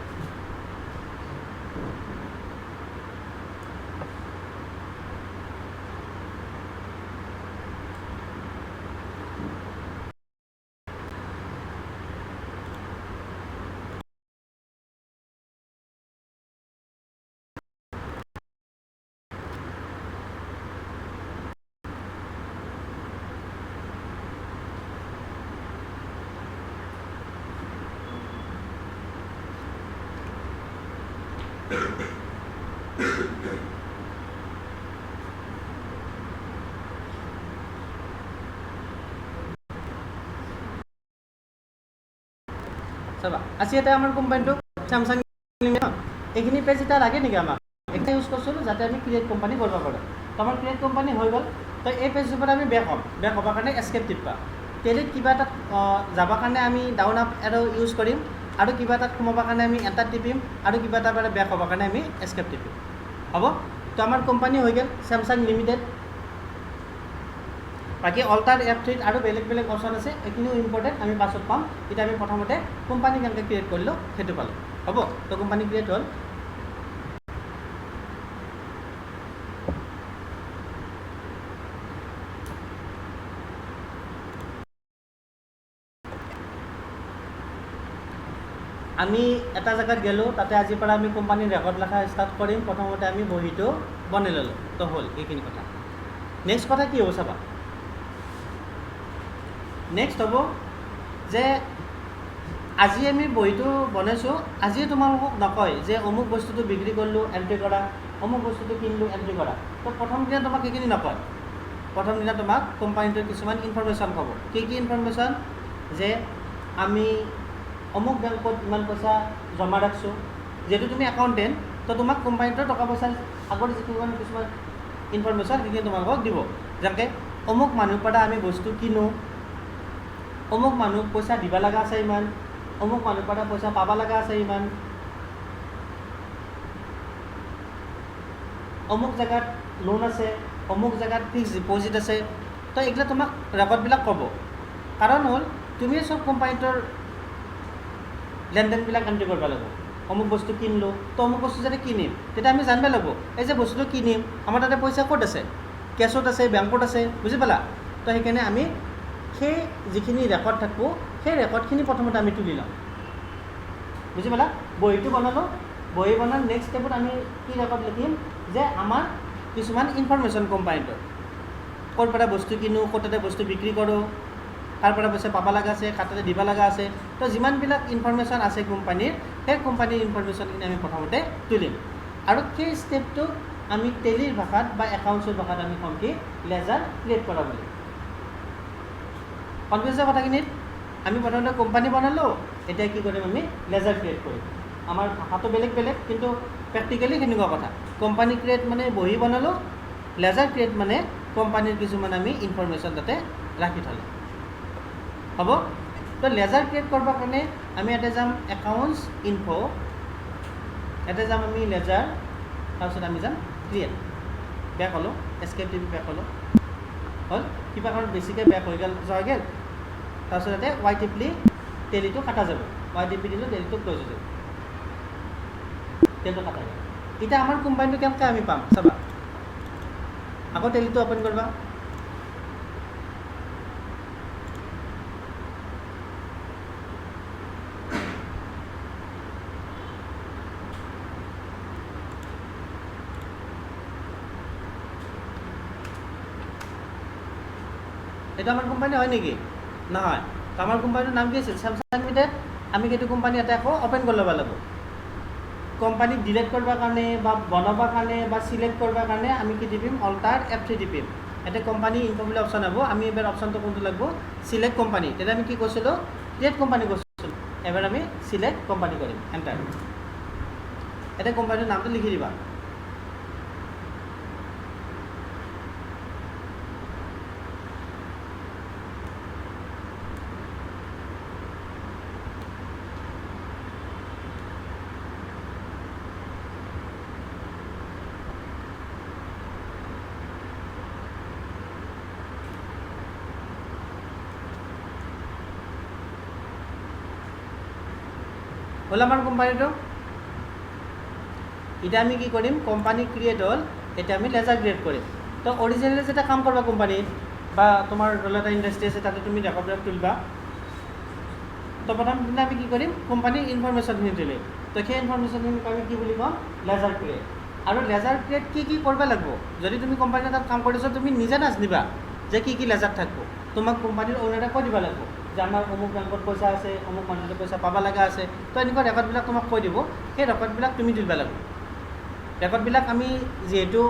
চাবা আজি এটা আমাৰ কোম্পানীটো স্যামসাং এইখিনি পেজ এটা লাগে নেকি আমাক এটা ইউজ কৰিছিলোঁ যাতে আমি ক্ৰিয়েট কোম্পানী কৰিব পাৰোঁ তো আমাৰ ক্ৰিয়েট কোম্পানী হৈ গ'ল তো এই পেজটোৰ পৰা আমি বেক হ'বৰ কাৰণে এস্কেপ টিপা তেলিত কিবা এটা যাবৰ কাৰণে আমি ডাউন আপ এৰো ইউজ কৰিম আৰু কিবা এটাত সোমাবৰ কাৰণে আমি এণ্টাৰ টিপিম আৰু কিবা এটা মানে বেক হ'বৰ কাৰণে আমি এস্কেপ টিপিম হ'ব তো আমাৰ কোম্পানী হৈ গ'ল স্যামসাং লিমিটেড বাকী অল্টাৰ F3 আৰু বেলেগ অপশ্যন আছে এইখিনিও ইম্পৰ্টেণ্ট আমি পাছত পাম এতিয়া আমি প্ৰথমতে কোম্পানী কেনেকৈ ক্ৰিয়েট কৰিলোঁ সেইটো পালোঁ হ'ব তো কোম্পানী ক্ৰিয়েট হ'ল আমি এটা জেগাত গ'লোঁ তাতে আজিৰ পৰা আমি কোম্পানীৰ ৰেকৰ্ড লেখা ষ্টাৰ্ট কৰিম প্ৰথমতে আমি বহীটো বনাই ল'লোঁ তো হ'ল এইখিনি কথা নেক্সট কথা কি হ'ব চাবা নেক্সট হ'ব যে আজি আমি বহীটো বনাইছোঁ, আজিয়ে তোমালোকক নকয় যে অমুক বস্তুটো বিক্ৰী কৰিলোঁ এণ্ট্ৰি কৰা, অমুক বস্তুটো কিনিলোঁ এণ্ট্ৰি কৰা। তো প্ৰথম দিনা তোমাক সেইখিনি নকয়। প্ৰথম দিনা তোমাক কোম্পানীটোৰ কিছুমান ইনফৰমেশ্যন ক'ব। কি কি ইনফৰমেশ্যন? যে আমি অমুক বেংকত ইমান পইচা জমা ৰাখিছোঁ। যিহেতু তুমি একাউণ্টেণ্ট, তো তোমাক কোম্পানীটোৰ টকা পইচা আগৰ কিছুমান ইনফৰমেশ্যন সেইখিনি তোমালোকক দিব। যেনেকৈ অমুক মানুহৰ পৰা আমি বস্তু কিনো, অমুক মানুহক পইচা দিব লগা আছে ইমান, অমুক মানুহৰ পৰা পইচা পাব লগা আছে ইমান, অমুক জেগাত লোন আছে, অমুক জেগাত ফিক্স ডিপ'জিট আছে। তো এইগিলা তোমাক ৰেকৰ্ডবিলাক ক'ব। কাৰণ হ'ল তুমি চব কোম্পানীটোৰ লেনদেনবিলাক এণ্ট্ৰি কৰিব লাগিব। অমুক বস্তু কিনিলোঁ, তো অমুক বস্তু যদি কিনিম তেতিয়া আমি জানিব লাগিব এই যে বস্তুটো কিনিম আমাৰ তাতে পইচা ক'ত আছে, কেছত আছে, বেংকত আছে, বুজি পালা? তো সেইকাৰণে আমি সেই যিখিনি ৰেকৰ্ড থাকিব সেই ৰেকৰ্ডখিনি প্ৰথমতে আমি তুলি লওঁ। বুজি পালা? বহীটো বনালোঁ, বহী বনাৰ নেক্সট ষ্টেপত আমি কি ৰেকৰ্ড লিখিম যে আমাৰ কিছুমান ইনফৰমেশ্যন কোম্পানীটোৰ ক'ৰ পৰা বস্তু কিনো, ক'ত তাতে বস্তু বিক্ৰী কৰোঁ, কাৰ পৰা পইচা পাব লগা আছে, কাৰ তাতে দিব লগা আছে। তো যিমানবিলাক ইনফৰমেশ্যন আছে কোম্পানীৰ, সেই কোম্পানীৰ ইনফৰমেশ্যনখিনি আমি প্ৰথমতে তুলিম। আৰু সেই ষ্টেপটো আমি টেলিৰ ভাষাত বা একাউণ্টছৰ ভাষাত আমি ক'ম কি লেজাৰ ক্ৰিয়েট কৰা বুলি। কনফিউজ হয় কথাখিনিত? আমি প্ৰথমতে কোম্পানী বনালোঁ, এতিয়া কি কৰিম আমি লেজাৰ ক্ৰিয়েট কৰিম। আমাৰ ভাষাটো বেলেগ বেলেগ, কিন্তু প্ৰেক্টিকেলি সেনেকুৱা কথা। কোম্পানী ক্ৰিয়েট মানে বহি বনালোঁ, লেজাৰ ক্ৰিয়েট মানে কোম্পানীৰ কিছুমান আমি ইনফৰমেশ্যন তাতে ৰাখি থ'লোঁ। হ'ব? তো লেজাৰ ক্ৰিয়েট কৰিবৰ কাৰণে আমি ইয়াতে যাম একাউণ্টছ ইনফ, ইয়াতে যাম আমি লেজাৰ, তাৰপিছত আমি যাম ক্ৰিয়েট। বেক হ'লোঁ, এস্কেপ টিপি বেক হ'লোঁ, হ'ল কিবা কাৰণ বেছিকৈ বেক হৈ গ'ল তাৰপিছত ইয়াতে ৱাই টিপলি টেলিটো কাটা যাব, ৱাই টিপি দিলোঁ টেলিটো ক্ল'জ হৈ যাব, টেলিটো কাটা যাব। এতিয়া আমাৰ কোম্পানীটো কেনেকৈ আমি পাম চাবা। আকৌ টেলিটো অ'পেন কৰিবা, এইটো আমাৰ কোম্পানী হয় নেকি? নহয়। তো আমাৰ কোম্পানীটোৰ নাম কি আছিল? Samsung limited. আমি সেইটো কোম্পানী এটা আকৌ অ'পেন কৰি ল'ব লাগিব। কোম্পানীক ডিলিট কৰিবৰ কাৰণে বা বনাবৰ কাৰণে বা চিলেক্ট কৰিবৰ কাৰণে আমি কি টিপিম? Alter F3 টিপিম। ইয়াতে কোম্পানী ইনফ বুলি অপশ্যন হ'ব। আমি এবাৰ অপশ্যনটো কোনটো লাগিব? Select company. তেতিয়া আমি কি কৈছিলোঁ? ক্ৰিয়েট কোম্পানী কৈছিলোঁ। এবাৰ আমি চিলেক্ট কোম্পানী কৰিম, এণ্টাৰ। ইয়াতে কোম্পানীৰ নামটো লিখি দিবা। হ'ল আমাৰ কোম্পানীটো। এতিয়া আমি কি কৰিম? কোম্পানী ক্ৰিয়েট হ'ল, এতিয়া আমি লেজাৰ ক্ৰিয়েট কৰিম। তো অৰিজিনেলি যেতিয়া কাম কৰিবা কোম্পানীত বা তোমাৰ ধৰি এটা ইণ্ডাষ্ট্ৰি আছে তাতে তুমি ৰেকৰ্ডবিলাক তুলিবা, তো প্ৰথম দিনা আমি কি কৰিম? কোম্পানীৰ ইনফৰমেশ্যনখিনি তুলিম। তো সেই ইনফৰমেশ্যনখিনিক আমি কি বুলি ক'ম? Ledger create. আৰু লেজাৰ ক্ৰিয়েট কি কি কৰিব লাগিব? যদি তুমি কোম্পানী এটাত কাম কৰিছা তুমি নিজে নাজানিবা যে কি কি লেজাৰ থাকিব। তোমাক কোম্পানীৰ অ'নাৰে কৈ দিব লাগিব যে আমাৰ অমুক বেংকত পইচা আছে, অমুক মানুহৰ পইচা পাব লগা আছে। তো এনেকুৱা ৰেকৰ্ডবিলাক তোমাক কৈ দিব। সেই ৰেকৰ্ডবিলাক তুমি তুলিব লাগিব। ৰেকৰ্ডবিলাক আমি যিহেতু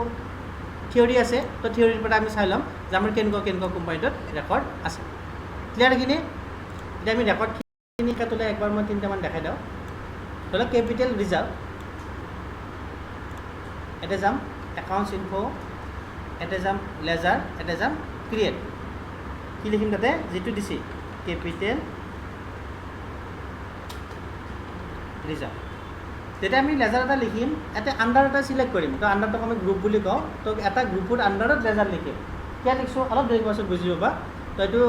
থিয়ৰী আছে, তো থিয়ৰীৰ পৰা আমি চাই ল'ম যে আমাৰ কেনেকুৱা কেনেকুৱা কোম্পানীটোত ৰেকৰ্ড আছে। ক্লিয়াৰ এইখিনি? এতিয়া আমি ৰেকৰ্ডখিনি তোলে একবাৰ মই 3টামান দেখাই দিওঁ। ধৰি লওক কেপিটেল ৰিজাৰ্ভ, ইয়াতে যাম একাউণ্টছ ইনফ, ইয়াতে যাম লেজাৰ, ইয়াতে যাম ক্ৰিয়েট। কি লিখিম তাতে? যিটো দিছে কেপিটেল ৰিজাৰ্ভ। তেতিয়া আমি লেজাৰ এটা লিখিম, ইয়াতে আণ্ডাৰ এটা চিলেক্ট কৰিম। তো আণ্ডাৰটোক আমি গ্ৰুপ বুলি কওঁ। তো এটা গ্ৰুপৰ আণ্ডাৰত লেজাৰ লিখিম। কিয় লিখিছোঁ অলপ দেৰি পাছত বুজি পাবা। তো এইটো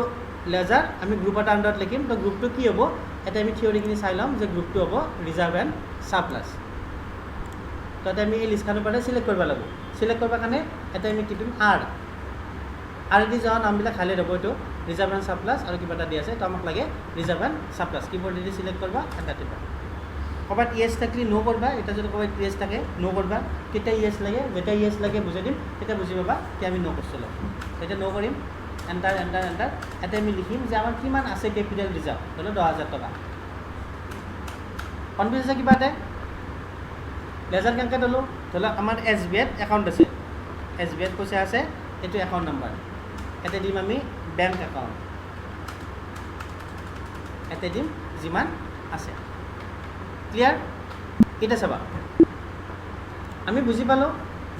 লেজাৰ আমি গ্ৰুপ এটা আণ্ডাৰত লিখিম। তো গ্ৰুপটো কি হ'ব? এতিয়া আমি থিয়ৰীখিনি চাই ল'ম যে গ্ৰুপটো হ'ব ৰিজাৰ্ভ এণ্ড ছাৰপ্লাছ। তো এতিয়া আমি এই লিষ্টখনৰ পৰা চিলেক্ট কৰিব লাগিব। চিলেক্ট কৰিবৰ কাৰণে এতিয়া আমি টিপিম আৰ দি যোৱা নামবিলাক খালী ৰ'ব। এইটো ৰিজাৰ্ভ এণ্ড ছাৰপ্লাছ আৰু কিবা এটা দি আছে, তো আমাক লাগে ৰিজাৰ্ভ এণ্ড ছাৰপ্লাছ। কিবৰ্ডেদি চিলেক্ট কৰিবা, এণ্টাৰ টিপা। ক'ৰবাত ইয়েছ থাকিলে ন' কৰিবা। এতিয়া যদি ক'ৰবাত ইয়েছ থাকে ন' কৰিবা। কেতিয়া ইয়েছ লাগে, যেতিয়া ইয়েছ লাগে বুজাই দিম, তেতিয়া বুজি পাবা কি আমি ন' কৰিছিলোঁ। এতিয়া ন' কৰিম। এণ্টাৰ ইয়াতে আমি লিখিম যে আমাৰ কিমান আছে কেপিটেল ৰিজাৰ্ভ, ধৰি লওক 10,000 টকা। কনফিউজ আছে কিবা এটা? লেজাৰ কেনেকৈ ল'লোঁ? ধৰি লওক আমাৰ SBI একাউণ্ট আছে, SBI পইচা আছে, এইটো একাউণ্ট নাম্বাৰ। ইয়াতে দিম আমি বেংক একাউণ্ট, ইয়াতে দিম যিমান আছে। ক্লিয়াৰ? এতিয়া চাবা, আমি বুজি পালোঁ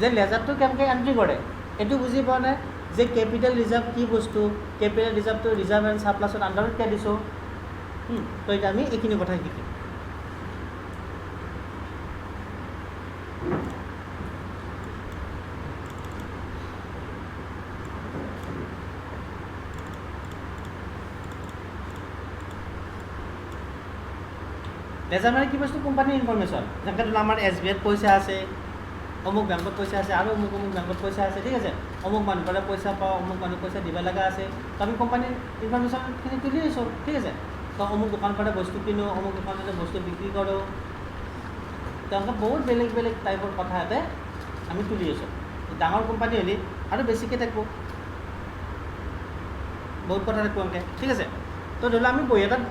যে লেজাৰটো কেনেকৈ এণ্ট্ৰি কৰে, এইটো বুজি পোৱা নাই যে কেপিটেল ৰিজাৰ্ভ কি বস্তু, কেপিটেল ৰিজাৰ্ভটো ৰিজাৰ্ভ এণ্ড সাৰপ্লাছৰ আণ্ডাৰত কিয় দিছোঁ। তো এতিয়া আমি এইখিনি কথা শিকিম। লেজাৰ মানে কি বস্তু? কোম্পানীৰ ইনফৰমেশ্যন। যেনেকৈ ধৰি লওক আমাৰ SBI পইচা আছে, অমুক বেংকত পইচা আছে, আৰু অমুক বেংকত পইচা আছে, ঠিক আছে। অমুক মানুহৰ পৰা পইচা পাওঁ, অমুক মানুহ পইচা দিব লগা আছে, তো আমি কোম্পানীৰ ইনফৰমেশ্যনখিনি তুলি আছোঁ, ঠিক আছে। তো অমুক দোকানৰ পৰা বস্তু কিনো, অমুক দোকানতে বস্তু বিক্ৰী কৰোঁ, তেওঁলোকে বহুত বেলেগ বেলেগ টাইপৰ কথা ইয়াতে আমি তুলি আছোঁ। ডাঙৰ কোম্পানী হ'লে আৰু বেছিকৈ থাকিব, বহুত কথা থাকিব এনেকৈ, ঠিক আছে। তো ধৰি লওক আমি বহি এটাত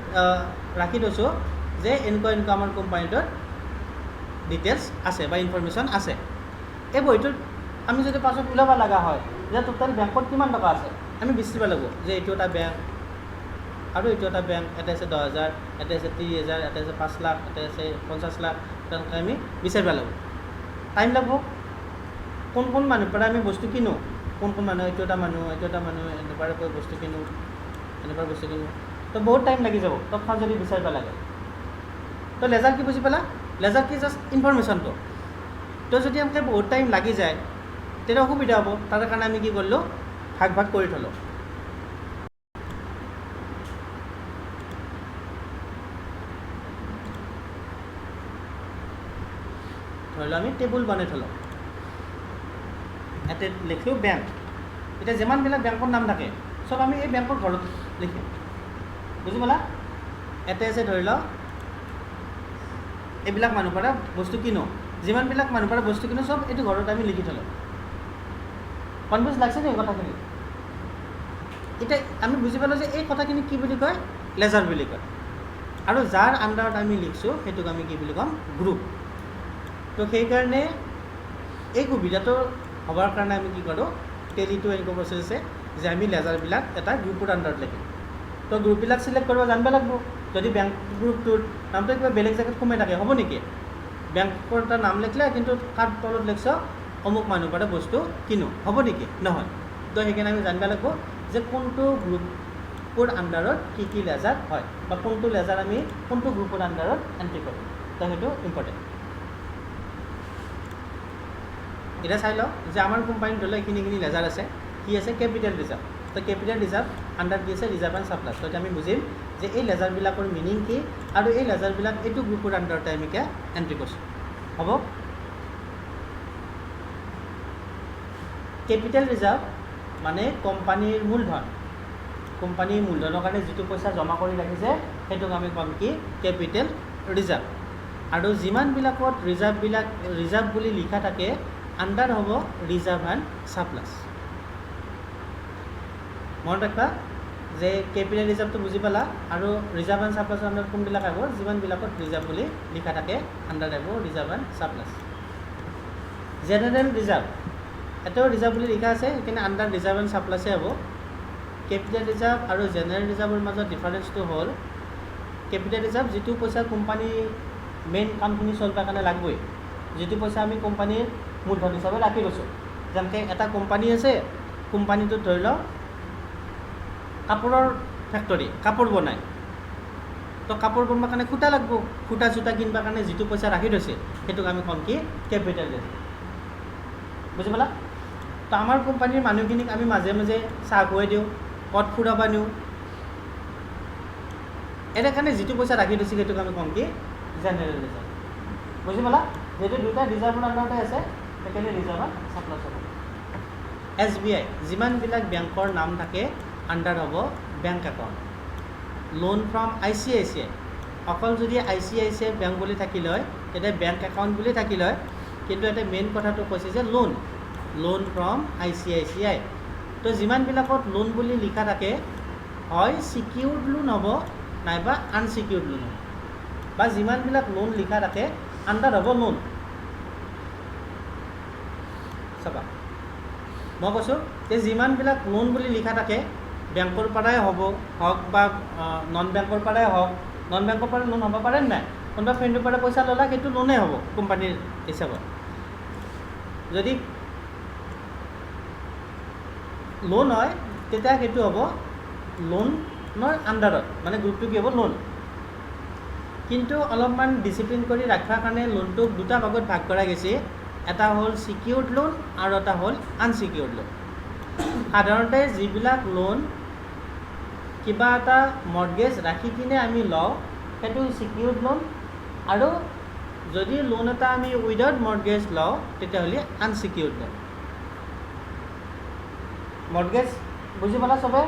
ৰাখি থৈছোঁ যে এনেকুৱা আমাৰ কোম্পানীটোত ডিটেইলছ আছে বা ইনফৰমেশ্যন আছে। এই বহিটোত আমি যদি পাছত ওলাব লগা হয় যে টোটেল বেংকত কিমান টকা আছে, আমি বিচাৰিব লাগিব যে এইটো এটা বেংক আৰু এইটো এটা বেংক, এটা আছে 10,000, এটা আছে 30,000, এটা আছে 5 লাখ, এটা আছে 50 লাখ, তেনেকৈ আমি বিচাৰিব লাগিব। টাইম লাগিব। কোন কোন মানুহৰ পৰা আমি বস্তু কিনো, কোন মানুহ, এইটো এটা মানুহ এনেকুৱাকৈ বস্তু কিনো, তো বহুত টাইম লাগি যাব তৎক্ষণ যদি বিচাৰিব লাগে। তো লেজাৰ কি বুজি পালা? লেজাৰ কি? জাষ্ট ইনফৰমেশ্যনটো। তো যদি এনেকৈ বহুত টাইম লাগি যায় তেতিয়া অসুবিধা হ'ব, তাৰ কাৰণে আমি কি কৰিলোঁ, ভাগ কৰি থ'লোঁ। ধৰি লওক আমি টেবুল বনাই থ'লোঁ, ইয়াতে লিখিলোঁ বেংক। এতিয়া যিমানবিলাক বেংকৰ নাম থাকে চব আমি এই বেংকৰ ঘৰত লিখিম, বুজি পালা? ইয়াতে আছে ধৰি লওক এইবিলাক মানুহৰ পৰা বস্তু কিনো, যিমানবিলাক মানুহৰ পৰা বস্তু কিনো চব এইটো ঘৰত আমি লিখি থ'লোঁ। কনফিউজ লাগছে নেকি কথাখিনি? এতিয়া আমি বুজি পালোঁ যে এই কথাখিনি কি বুলি কয়? লেজাৰ বুলি কয়। আৰু যাৰ আণ্ডাৰত আমি লিখিছোঁ সেইটোক আমি কি বুলি ক'ম? গ্ৰুপ। তো সেইকাৰণে এই সুবিধাটো হ'বৰ কাৰণে আমি কি কৰোঁ, টেলিটো এনেকুৱা প্ৰচেছ আছে যে আমি লেজাৰবিলাক এটা গ্ৰুপৰ আণ্ডাৰত লিখিম। তো গ্ৰুপবিলাক চিলেক্ট কৰিব জানিব লাগিব। যদি বেংক গ্ৰুপটোৰ নামটো কিবা বেলেগ জেগাত সোমাই থাকে হ'ব নেকি? বেংকৰ এটা নাম লিখিলে কিন্তু তাৰ তলত লিখিছ অমুক মানুহৰ পৰা বস্তু কিনো, হ'ব নেকি? নহয়। তো সেইকাৰণে আমি জানিব লাগিব যে কোনটো গ্ৰুপৰ আণ্ডাৰত কি কি লেজাৰ হয়, বা কোনটো লেজাৰ আমি কোনটো গ্ৰুপৰ আণ্ডাৰত এণ্ট্ৰি কৰোঁ। তো সেইটো ইম্পৰ্টেণ্ট। এতিয়া চাই লওঁ যে আমাৰ কোম্পানীত ধৰি লওক এইখিনি লেজাৰ আছে, কি আছে? Capital reserve. তো কেপিটেল ৰিজাৰ্ভ আণ্ডাৰ কি আছে? Reserve and surplus. তো এতিয়া আমি বুজিম যে এই লেজাৰবিলাকৰ মিনিং কি আৰু এই লেজাৰবিলাক এইটো গ্ৰুপৰ আণ্ডাৰতে আমি এণ্ট্ৰি কৰিছোঁ, হ'ব? কেপিটেল ৰিজাৰ্ভ মানে কোম্পানীৰ মূলধন। কোম্পানীৰ মূলধনৰ কাৰণে যিটো পইচা জমা কৰি ৰাখিছে সেইটোক আমি ক'ম কি? Capital reserve. আৰু যিমানবিলাকত ৰিজাৰ্ভ বুলি লিখা থাকে আণ্ডাৰ হ'ব ৰিজাৰ্ভ এণ্ড সাৰপ্লাছ। মনত ৰাখিবা যে কেপিটেল ৰিজাৰ্ভটো বুজি পালা, আৰু ৰিজাৰ্ভ এণ্ড সাৰপ্লাছৰ আণ্ডাৰত কোনবিলাক আহিব? যিমানবিলাকত ৰিজাৰ্ভ বুলি লিখা থাকে আণ্ডাৰ আহিব ৰিজাৰ্ভ এণ্ড সাৰপ্লাছ। জেনেৰেল ৰিজাৰ্ভ, এটাও ৰিজাৰ্ভ বুলি লিখা আছে, সেইকাৰণে আণ্ডাৰ ৰিজাৰ্ভ এণ্ড সাৰপ্লাছে হ'ব। কেপিটেল ৰিজাৰ্ভ আৰু জেনেৰেল ৰিজাৰ্ভৰ মাজত ডিফাৰেঞ্চটো হ'ল কেপিটেল ৰিজাৰ্ভ যিটো পইচা কোম্পানীৰ মেইন কামখিনি চলিবৰ কাৰণে লাগবই, যিটো পইচা আমি কোম্পানীৰ মূলধন হিচাপে ৰাখি লৈছোঁ। যেনেকৈ এটা কোম্পানী আছে, কোম্পানীটোত ধৰি লওক কাপোৰৰ ফেক্টৰী, কাপোৰ বনায়, তো কাপোৰ বনোৱাৰ কাৰণে সূতা লাগিব, সূতা চূতা কিনিবৰ কাৰণে যিটো পইচা ৰাখি থৈছে সেইটোক আমি ক'ম কি? Capital reserve. বুজি পালা? তো আমাৰ কোম্পানীৰ মানুহখিনিক আমি মাজে মাজে চাহ খুৱাই দিওঁ, ক'ত ফুৰাব নিওঁ, এনে কাৰণে যিটো পইচা ৰাখি থৈছে সেইটোক আমি ক'ম কি? General reserve. বুজি পালা? যিহেতু দুটা ৰিজাৰ্ভৰ আণ্ডাৰতে আছে সেইকাৰণে ৰিজাৰ্ভ এণ্ড সাৰপ্লাছ হ'ব। SBI যিমানবিলাক বেংকৰ নাম থাকে আণ্ডাৰ হ'ব bank account. Loan from ICICI, অকল যদি ICICI বেংক বুলি থাকিল হয় তেতিয়া বেংক একাউণ্ট বুলি থাকিল হয়, কিন্তু এটা মেইন কথাটো কৈছে যে লোন ফ্ৰম ICICI। তো যিমানবিলাকত লোন বুলি লিখা থাকে হয় ছিকিউৰ্ড লোন হ'ব নাইবা আনছিকিউৰ্ড লোন হ'ব, বা যিমানবিলাক লোন লিখা থাকে আণ্ডাৰ হ'ব লোন। চাবা মই কৈছোঁ যে যিমানবিলাক লোন বুলি লিখা থাকে বেংকৰ পৰাই হওক বা নন বেংকৰ পৰাই হওক, নন বেংকৰ পৰা লোন হ'ব পাৰে নাই, কোনোবা ফ্ৰেণ্ডৰ পৰা পইচা ল'লা সেইটো লোনেই হ'ব কোম্পানীৰ হিচাপত। যদি লোন হয় তেতিয়া সেইটো হ'ব লোনৰ আণ্ডাৰত, মানে গ্ৰুপটো কি হ'ব লোন। কিন্তু অলপমান ডিচিপ্লিন কৰি ৰাখাৰ কাৰণে লোনটোক দুটা ভাগত ভাগ কৰা গৈছে, এটা হ'ল ছিকিউৰ্ড লোন আৰু এটা হ'ল আনছিকিউৰ্ড লোন। সাধাৰণতে যিবিলাক লোন কিবা এটা মৰ্গেজ ৰাখি কিনে আমি লওঁ সেইটো ছিকিউৰ্ড লোন, আৰু যদি লোন এটা আমি উইদাউট মৰ্গেজ লওঁ তেতিয়াহ'লে আনছিকিউৰ্ড লোন। মৰ্গেজ বুজি পালা চবে?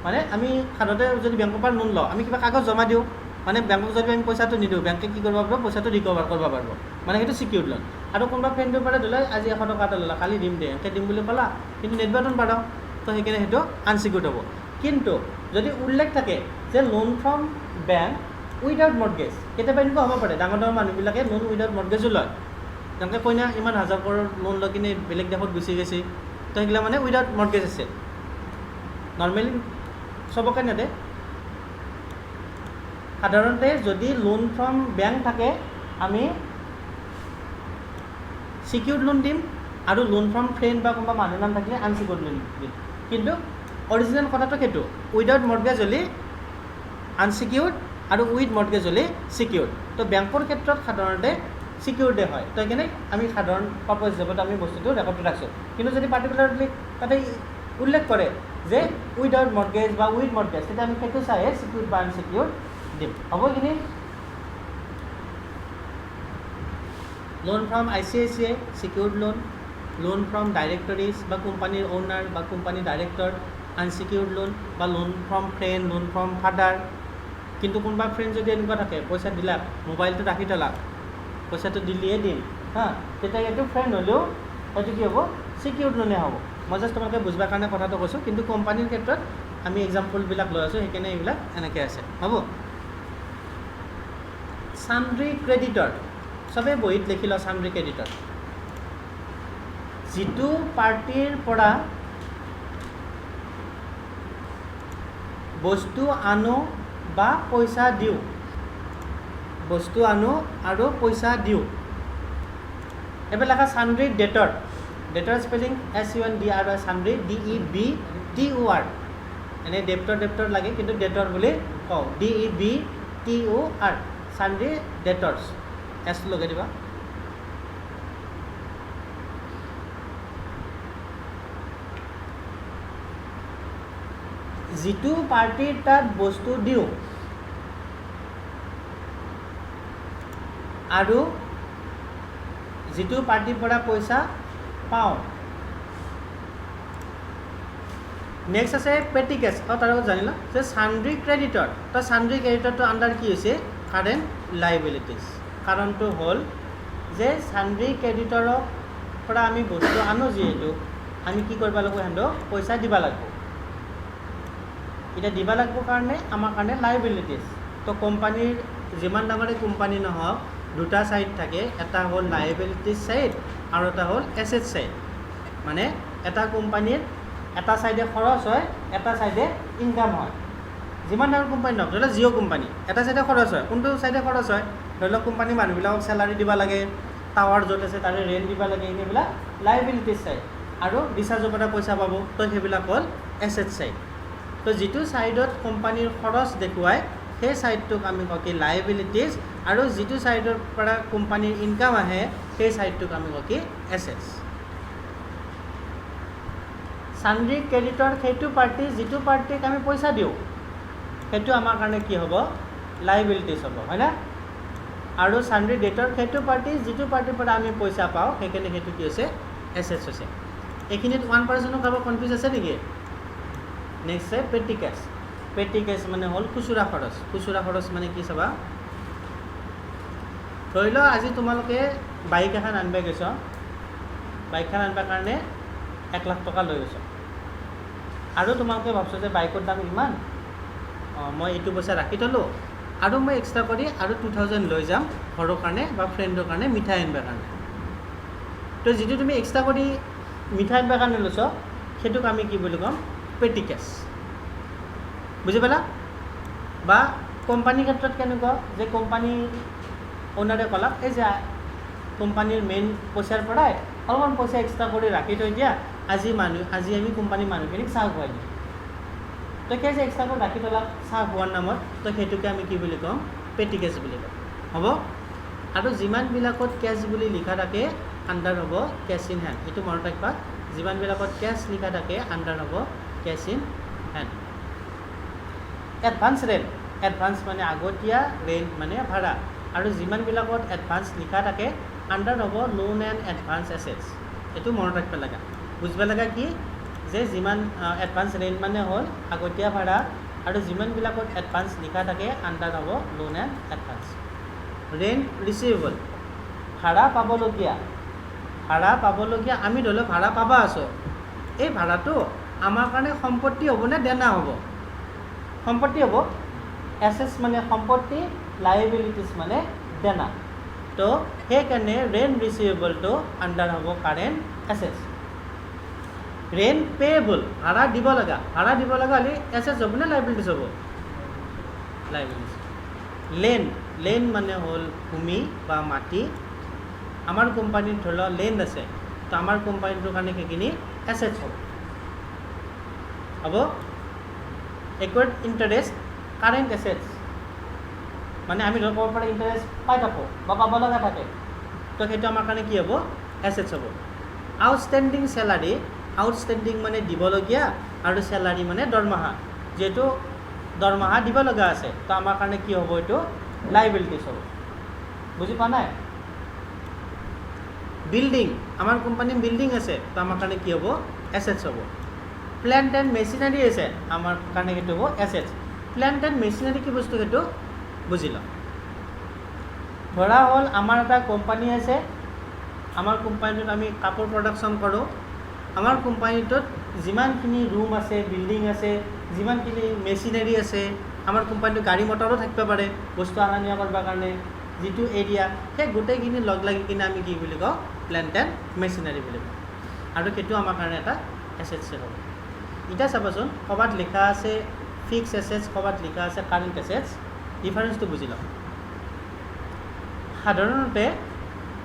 মানে আমি সাধাৰণতে যদি বেংকৰ পৰা লোন লওঁ আমি কিবা কাগজ জমা দিওঁ, মানে বেংকক যদি আমি পইচাটো নিদিওঁ বেংকে কি কৰিব পাৰিব, পইচাটো ৰিকভাৰ কৰিব পাৰিব, মানে সেইটো ছিকিউৰ্ড লোন। আৰু কোনোবা ফ্ৰেণ্ডৰ পৰা ধৰি লওক আজি 100 টকা এটা ল'লা, কালি দিম দে, এনেকৈ দিম বুলি ক'লা কিন্তু নিদিবাতোন পাৰ, তো সেইকাৰণে সেইটো আনছিকিউৰ্ড হ'ব। কিন্তু যদি উল্লেখ থাকে যে লোন ফ্ৰম বেংক উইদাউট মৰ্গেজ, কেতিয়াবা এনেকুৱা হ'ব পাৰে ডাঙৰ ডাঙৰ মানুহবিলাকে লোন উইদাউট মৰ্গেজো লয়, যেনেকৈ কইনা ইমান হাজাৰ কৰোৰ লোন লৈ কিনে বেলেগ দেশত গুচি গৈছে, তো সেইবিলাক মানে উইদাউট মৰ্গেজ আছে। নৰ্মেলি চবকে নেদে। সাধাৰণতে যদি লোন ফ্ৰম বেংক থাকে আমি ছিকিউৰ্ড লোন দিম, আৰু লোন ফ্ৰম ফ্ৰেণ্ড বা কোনোবা মানুহৰ নাম থাকিলে আনছিকিউৰ্ড লোন দিম। কিন্তু অৰিজিনেল কথাটো সেইটো, উইদাউট মৰ্গেজ হ'লে আনছিকিউৰ্ড আৰু উইথ মৰ্গেজ হ'লে ছিকিউৰ্ড। তো বেংকৰ ক্ষেত্ৰত সাধাৰণতে ছিকিউৰ্ডে হয়, তো সেইকাৰণে আমি সাধাৰণ পাৰ্পজ হিচাপত আমি বস্তুটো ৰেকৰ্ডটো ৰাখছোঁ। কিন্তু যদি পাৰ্টিকুলাৰলি তাতে উল্লেখ কৰে যে উইদাউট মৰ্গেজ বা উইথ মৰ্গেজ, তেতিয়া আমি সেইটো চাইহে ছিকিউৰ্ড বা আনছিকিউৰ্ড দিম। হ'ব এইখিনি? Loan from ICICI secured loan, loan from directories বা কোম্পানীৰ অ'নাৰ বা কোম্পানীৰ ডাইৰেক্টৰ আনছিকিউৰ্ড লোন, বা loan from friend, loan from father. কিন্তু কোনোবা ফ্ৰেণ্ড যদি এনেকুৱা থাকে পইচা দিলাক মোবাইলটো ৰাখি থলাক, পইচাটো দিলিহে দিম হা, তেতিয়া এইটো ফ্ৰেণ্ড হ'লেও হয়তো কি হ'ব, ছিকিউৰ্ড লোনে হ'ব। মই জাষ্ট তোমালোকে বুজিবৰ কাৰণে কথাটো কৈছোঁ, কিন্তু কোম্পানীৰ ক্ষেত্ৰত আমি এক্সাম্পলবিলাক লৈ আছোঁ, সেইকাৰণে এইবিলাক এনেকৈ আছে। হ'ব? চাণ্ড্ৰি ক্ৰেডিটৰ, চবেই বহীত লিখি লওঁ চাণ্ড্ৰি ক্ৰেডিটৰ। যিটো পাৰ্টিৰ পৰা বস্তু আনো বা পইচা দিওঁ, বস্তু আনো আৰু পইচা দিওঁ, এইবিলাক চাণ্ড্ৰি ডেটৰ। ডেটৰ স্পেলিং SUNDR, চাণ্ড্ৰি DEBTOR। এনেই ডেপ্টৰ লাগে কিন্তু ডেটৰ বুলি কওঁ, DEBTOR, চাণ্ড্ৰি ডেটৰ্ছ। এছ লগাই দিবা। যিটো পাৰ্টিৰ তাত বস্তু দিওঁ আৰু যিটো পাৰ্টিৰ পৰা পইচা পাওঁ। নেক্সট আছে পেটি কেছ। তাৰ আগত জানিলা যে চাণ্ড্ৰি ক্ৰেডিটৰ, তো চাণ্ড্ৰি ক্ৰেডিটৰটো আণ্ডাৰ কি হৈছে, কাৰেণ্ট লাইবিলিটিজ। কাৰণটো হ'ল যে চাণ্ড্ৰি ক্ৰেডিটৰৰ পৰা আমি বস্তু আনো, যিহেতু আমি কি কৰিব লাগিব, সিহঁতক পইচা দিব লাগিব। এতিয়া দিব লাগিব কাৰণে আমাৰ কাৰণে লাইবিলিটিজ। তো কোম্পানীৰ যিমান ডাঙৰে কোম্পানী নহওক দুটা ছাইড থাকে, এটা হ'ল লাইবিলিটিজ ছাইড আৰু এটা হ'ল এছেট ছাইড। মানে এটা কোম্পানীৰ এটা ছাইডে খৰচ হয়, এটা ছাইডে ইনকাম হয়। যিমান ডাঙৰ কোম্পানী নহওক, ধৰি লওক জিঅ' কোম্পানী, এটা ছাইডে খৰচ হয়, কোনটো ছাইডে খৰচ হয়, ধৰি লওক কোম্পানীৰ মানুহবিলাকক চেলাৰী দিব লাগে, টাৱাৰ য'ত আছে তাৰে ৰেণ্ট দিব লাগে, সেইবিলাক লাইবিলিটিজ ছাইড। আৰু ৰিচাৰ্জৰ পৰা পইচা পাব, তো সেইবিলাক হ'ল এছেট ছাইড। তো যিটো ছাইডত কোম্পানীৰ খৰচ দেখুৱায় সেই ছাইডটোক আমি কওঁ কি লাইবিলিটিজ, আৰু যিটো ছাইডৰ পৰা কোম্পানীৰ ইনকাম আহে সেই ছাইডটোক আমি কওঁ কি এছেটছ। চাণ্ড্ৰি ক্ৰেডিটৰ সেইটো পাৰ্টি যিটো পাৰ্টিক আমি পইচা দিওঁ সেইটো আমাৰ কাৰণে কি হ'ব, লাইবিলিটিজ হ'ব, হয়নে? আৰু চাণ্ড্ৰি ডেটৰ সেইটো পাৰ্টি যিটো পাৰ্টিৰ পৰা আমি পইচা পাওঁ, সেইকাৰণে সেইটো কি হৈছে, এছেটছ হৈছে। এইখিনিত 1% কাৰোবাৰ কনফিউজ আছে নেকি? নেক্সট আছে পেটি কেছ। পেটি কেছ মানে হ'ল খুচুৰা খৰচ। খুচুৰা খৰচ মানে কি চাবা, ধৰি লওক আজি তোমালোকে বাইক এখন আনিব গৈছ, বাইকখন আনিবৰ কাৰণে 1 লাখ টকা লৈ গৈছ। আৰু তোমালোকে ভাবছো যে বাইকৰ দাম ইমান, মই এইটো পইচা ৰাখি থ'লোঁ আৰু মই এক্সট্ৰা কৰি আৰু 2000 লৈ যাম ঘৰৰ কাৰণে বা ফ্ৰেণ্ডৰ কাৰণে মিঠাই আনিবৰ কাৰণে। তো যিটো তুমি এক্সট্ৰা কৰি মিঠাই আনিবৰ কাৰণে লৈছ সেইটোক আমি কি বুলি ক'ম? পেটি কেছ। বুজি পালা? বা কোম্পানীৰ ক্ষেত্ৰত কেনেকুৱা যে কোম্পানী অ'নাৰে ক'লাক এই যে কোম্পানীৰ মেইন পইচাৰ পৰাই অলপমান পইচা এক্সট্ৰা কৰি ৰাখি থৈ দিয়া, আজি আমি কোম্পানীৰ মানুহখিনিক চাহ খুৱাই দিম। তো সেই যে এক্সট্ৰা কৰি ৰাখি থ'লাক চাহ খোৱাৰ নামত, তো সেইটোকে আমি কি বুলি ক'ম? পেটি কেছ বুলি ক'ম। হ'ব? আৰু যিমানবিলাকত কেছ বুলি লিখা থাকে আণ্ডাৰ হ'ব কেছ ইন হেণ্ড। এইটো মনত ৰাখিবা, যিমানবিলাকত কেছ লিখা থাকে আণ্ডাৰ হ'ব cash in hand. Advance rent, advance মানে আগতীয়া, ৰেণ্ট মানে ভাড়া। আৰু যিমানবিলাকত এডভান্স লিখা থাকে আণ্ডাৰ হ'ব লোন এণ্ড এডভান্স এছেটছ। এইটো মনত ৰাখিব লগা। বুজিব লগা কি যে যিমান এডভান্স ৰেণ্ট মানে হ'ল আগতীয়া ভাড়া, আৰু যিমানবিলাকত এডভান্স লিখা থাকে আণ্ডাৰ হ'ব loan and advance. Rent receivable, ভাড়া পাবলগীয়া। ভাড়া পাবলগীয়া, আমি ধৰি লওক ভাড়া পাবা আছোঁ, এই ভাড়াটো আমাৰ কাৰণে সম্পত্তি হ'ব নে দেনা হ'ব? সম্পত্তি হ'ব। এছেটছ মানে সম্পত্তি, লাইবিলিটিছ মানে দেনা। তো সেইকাৰণে ৰেণ্ট ৰিচিভেবলটো আণ্ডাৰ হ'ব কাৰেণ্ট এছেটছ। ৰেণ্ট পেয়েবল, ভাড়া দিব লগা। ভাড়া দিব লগা হ'লে এছেটছ হ'ব নে লাইবিলিটিছ হ'ব? লাইবিলিটিছ। লেণ্ড, লেণ্ড মানে হ'ল ভূমি বা মাটি। আমাৰ কোম্পানীত ধৰি লওক লেণ্ড আছে, তো আমাৰ কোম্পানীটোৰ কাৰণে সেইখিনি এছেটছ হ'ব। হ'ব? একুৱাৰ্ড ইণ্টাৰেষ্ট, কাৰেণ্ট এছেটছ। মানে আমি ধৰক ক'ব পাৰোঁ ইণ্টাৰেষ্ট পাই থাকোঁ বা পাব লগা থাকে, তো সেইটো আমাৰ কাৰণে কি হ'ব? এছেটছ হ'ব। আউটষ্টেণ্ডিং চেলাৰী, আউটষ্টেণ্ডিং মানে দিবলগীয়া, আৰু চেলাৰী মানে দৰমহা। যিহেতু দৰমহা দিব লগা আছে, তো আমাৰ কাৰণে কি হ'ব? এইটো লাইবিলিটিছ হ'ব। বুজি পোৱা নাই? বিল্ডিং, আমাৰ কোম্পানীৰ বিল্ডিং আছে, তো আমাৰ কাৰণে কি হ'ব? এছেটছ হ'ব। প্লেণ্ট এণ্ড মেচিনাৰী আছে, আমাৰ কাৰণে সেইটো হ'ব এছেটছ। প্লেণ্ট এণ্ড মেচিনাৰী কি বস্তু সেইটো বুজি লওঁ। ধৰা হ'ল আমাৰ এটা কোম্পানী আছে, আমাৰ কোম্পানীটোত আমি কাপোৰ প্ৰডাকশ্যন কৰোঁ। আমাৰ কোম্পানীটোত যিমানখিনি ৰুম আছে, বিল্ডিং আছে, যিমানখিনি মেচিনাৰী আছে, আমাৰ কোম্পানীটোত গাড়ী মটৰো থাকিব পাৰে বস্তু অনা নিয়া কৰিবৰ কাৰণে, যিটো এৰিয়া, সেই গোটেইখিনি লগ লাগি কিনে আমি কি বুলি কওঁ? প্লেণ্ট এণ্ড মেচিনাৰী বুলি কওঁ। আৰু সেইটো আমাৰ কাৰণে এটা এছেটছ হ'ব। এতিয়া চাবাচোন, ক'ৰবাত লিখা আছে ফিক্স এছেটছ, ক'ৰবাত লিখা আছে কাৰেণ্ট এছেটছ। ডিফাৰেঞ্চটো বুজি লওঁ। সাধাৰণতে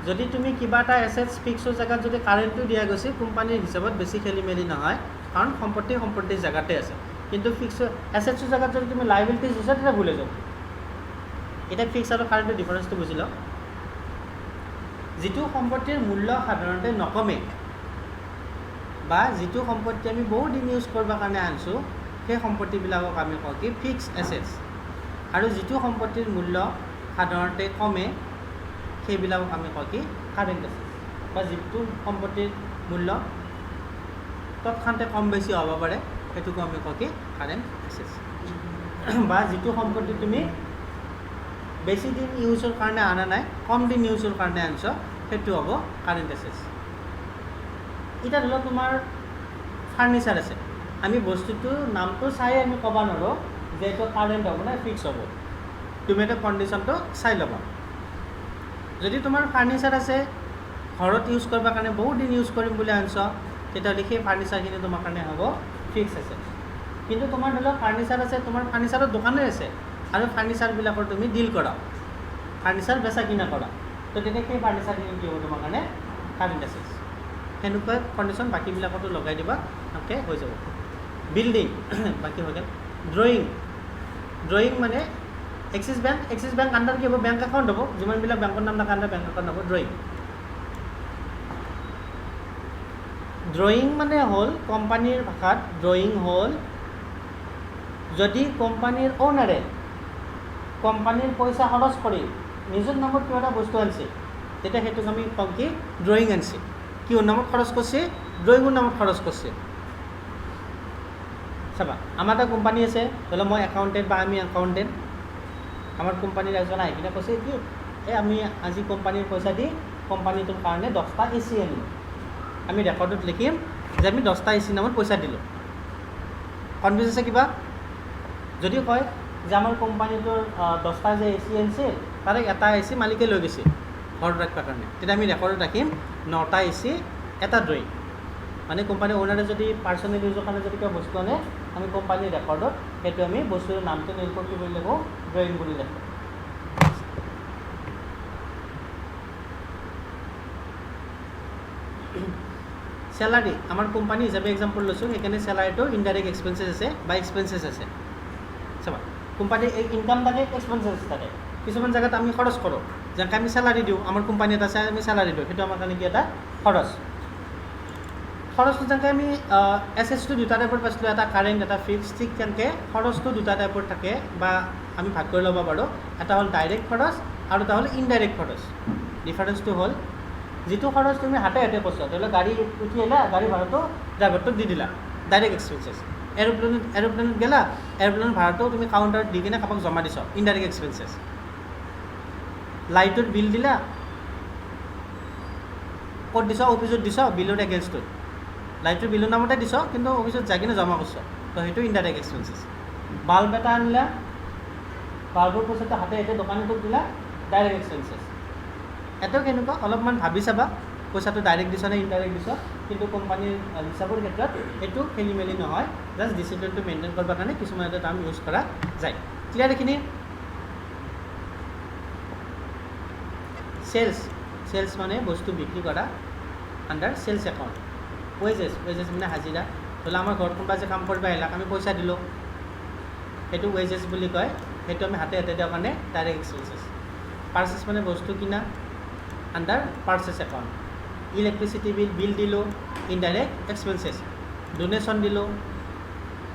যদি তুমি কিবা এটা এছেটছ ফিক্সৰ জেগাত যদি কাৰেণ্টটো দিয়া গৈছে, কোম্পানীৰ হিচাপত বেছি খেলি মেলি নহয়, কাৰণ সম্পত্তিৰ জেগাতে আছে। কিন্তু ফিক্স এছেটছৰ জেগাত যদি তুমি লাইবিলিটিছ দিছা তেতিয়া ভুল হৈ যাব। এতিয়া ফিক্স আৰু কাৰেণ্টৰ ডিফাৰেঞ্চটো বুজি লওঁ। যিটো সম্পত্তিৰ মূল্য সাধাৰণতে নকমে, বা যিটো সম্পত্তি আমি বহুত দিন ইউজ কৰিবৰ কাৰণে আনিছোঁ, সেই সম্পত্তিবিলাকক আমি কওঁ কি? Fix assets. আৰু যিটো সম্পত্তিৰ মূল্য সাধাৰণতে কমে, সেইবিলাকক আমি কওঁ কি? Current assets. বা যিটো সম্পত্তিৰ মূল্য তৎক্ষণতে কম বেছি হ'ব পাৰে, সেইটোকো আমি কওঁ কি? Current assets. বা যিটো সম্পত্তি তুমি বেছি দিন ইউজৰ কাৰণে অনা নাই, কম দিন ইউজৰ কাৰণে আনিছ, সেইটো হ'ব কাৰেণ্ট এছেটছ। এতিয়া ধৰি লওক তোমাৰ ফাৰ্নিচাৰ আছে, আমি বস্তুটো নামটো চাই আমি ক'ব নোৱাৰোঁ যে এইটো কাৰেণ্ট হ'ব নে ফিক্স হ'ব। তুমি এটা কণ্ডিশ্যনটো চাই ল'বা। যদি তোমাৰ ফাৰ্নিচাৰ আছে, ঘৰত ইউজ কৰিবৰ কাৰণে বহুত দিন ইউজ কৰিম বুলি আনিছ, তেতিয়াহ'লে সেই ফাৰ্নিচাৰখিনি তোমাৰ কাৰণে হ'ব ফিক্স এছেটছ। কিন্তু তোমাৰ ধৰি লওক ফাৰ্নিচাৰ আছে, তোমাৰ ফাৰ্নিচাৰৰ দোকানেই আছে, আৰু ফাৰ্নিচাৰবিলাকৰ তুমি ডিল কৰা, ফাৰ্নিচাৰ বেচা কিনা কৰা, তো তেতিয়া সেই ফাৰ্নিচাৰখিনি কি হ'ব? তোমাৰ কাৰণে কাৰেণ্ট এছেটছ। সেনেকুৱা কণ্ডিশ্যন বাকীবিলাকতো লগাই দিবা, তাকে হৈ যাব। বিল্ডিং বাকী হৈ গ'ল। ড্ৰয়িং, ড্ৰয়িং মানে এক্সিছ বেংক আণ্ডাৰ কি হ'ব? বেংক একাউণ্ট হ'ব। যিমানবিলাক বেংকৰ নাম থাকে আণ্ডাৰ বেংক একাউণ্ট হ'ব ড্ৰয়িং। ড্ৰয়িং মানে হ'ল কোম্পানীৰ ভাষাত ড্ৰয়িং হ'ল যদি কোম্পানীৰ অ'নাৰে কোম্পানীৰ পইচা খৰচ কৰি নিজৰ নামত কিবা এটা বস্তু আনিছে, তেতিয়া সেইটোক আমি কওঁ কি? ড্ৰয়িং আনিছে। কিহৰ নামত খৰচ কৰিছে? ড্ৰয়িঙৰ নামত খৰচ কৰিছে। চাবা, আমাৰ এটা কোম্পানী আছে, ধৰি লওক মই একাউণ্টেণ্ট বা আমি একাউণ্টেণ্ট, আমাৰ কোম্পানীৰ এজন আহি কিনে কৈছে কি? আমি আজি কোম্পানীৰ পইচা দি কোম্পানীটোৰ কাৰণে 10টা AC আনিলোঁ। আমি ৰেকৰ্ডত লিখিম যে আমি 10টা AC নামত পইচা দিলোঁ। কনফিউজ আছে কিবা? যদি কয় যে আমাৰ কোম্পানীটোৰ 10টা যে AC আনিছিল তাৰে এটা AC মালিকে লৈ গৈছে ঘৰত ৰাখিবৰ কাৰণে, তেতিয়া আমি ৰেকৰ্ডত ৰাখিম 9টা AC এটা ড্ৰয়িং। মানে কোম্পানীৰ অ'নাৰে যদি পাৰ্চনেল ইউজৰ কাৰণে যদি কিবা বস্তু আনে আমি কোম্পানীৰ ৰেকৰ্ডত সেইটো আমি বস্তুৰ নামটো নিৰ্ভৰ কি বুলি লিখোঁ, ড্ৰয়িং বুলি লিখোঁ। চেলাৰী আমাৰ কোম্পানী হিচাপে এক্সাম্পল লৈছোঁ, সেইকাৰণে চেলাৰীটো ইনডাইৰেক্ট এক্সপেঞ্চেছ আছে বা এক্সপেঞ্চেছ আছে। চাবা কোম্পানীৰ ইনকাম থাকে, এক্সপেঞ্চেছ থাকে। কিছুমান জেগাত আমি খৰচ কৰোঁ, যেনেকৈ আমি চেলাৰী দিওঁ, আমাৰ কোম্পানী এটা আছে আমি চেলাৰী দিওঁ, সেইটো আমাৰ কাৰণে কি এটা খৰচ। খৰচটো যেনেকৈ আমি এছেছটো দুটা টাইপত পাইছিলোঁ, এটা কাৰেণ্ট এটা ফিক্স, ঠিক তেনেকৈ খৰচটো দুটা টাইপত থাকে বা আমি ভাগ কৰি ল'ব পাৰোঁ। এটা হ'ল ডাইৰেক্ট খৰচ আৰু এটা হ'ল ইনডাইৰেক্ট খৰচ। ডিফাৰেঞ্চটো হ'ল যিটো খৰচ তুমি হাতে হাতে কৰিছা, ধৰি লওক গাড়ী উঠি আহিলা, গাড়ী ভাড়াটো ড্ৰাইভাৰটোক দি দিলা, ডাইৰেক্ট এক্সপেঞ্চেছ। এৰোপ্লেনত গেলা, এৰোপ্লেনৰ ভাড়াটো তুমি কাউণ্টাৰত দি কিনে কাৰোবাক জমা দিছ, ইনডাইৰেক্ট এক্সপেঞ্চেছ। লাইটৰ বিল দিলা, ক'ত দিছ, অফিচত দিছ, বিলৰ এগেইনষ্টত লাইটৰ বিলৰ নামতে দিছ, কিন্তু অফিচত যাই কিনে জমা কৰিছ, তো সেইটো ইনডাইৰেক্ট এক্সপেঞ্চেছ। বাল্ব এটা আনিলা, বাল্বৰ পইচাটো হাতে হাতে দোকানীটোক দিলা, ডাইৰেক্ট এক্সপেঞ্চেছ। এটাও কেনেকুৱা অলপমান ভাবি চাবা পইচাটো ডাইৰেক্ট দিছ নে ইনডাইৰেক্ট দিছ, কিন্তু কোম্পানীৰ হিচাপৰ ক্ষেত্ৰত এইটো খেলি মেলি নহয়, জাষ্ট ডিচিপ্লিনটো মেইনটেইন কৰিবৰ কাৰণে কিছুমান এটা টাৰ্ম ইউজ কৰা যায়। ক্লিয়াৰ এইখিনি? চেলছ মানে বস্তু বিক্ৰী কৰা, আণ্ডাৰ চেলছ একাউণ্ট। ৱেজেছ মানে হাজিৰা। ধৰি লওক আমাৰ ঘৰত কোনোবা যে কাম কৰিব আহিলাক, আমি পইচা দিলোঁ, সেইটো ৱেজেছ বুলি কয়, সেইটো আমি হাতে হাতে দিয়াৰ কাৰণে ডাইৰেক্ট এক্সপেঞ্চেছ। পাৰ্চেছ মানে বস্তু কিনা, under purchase account. Electricity bill দিলোঁ, ইনডাইৰেক্ট এক্সপেঞ্চেছ। ডোনেশ্যন দিলোঁ,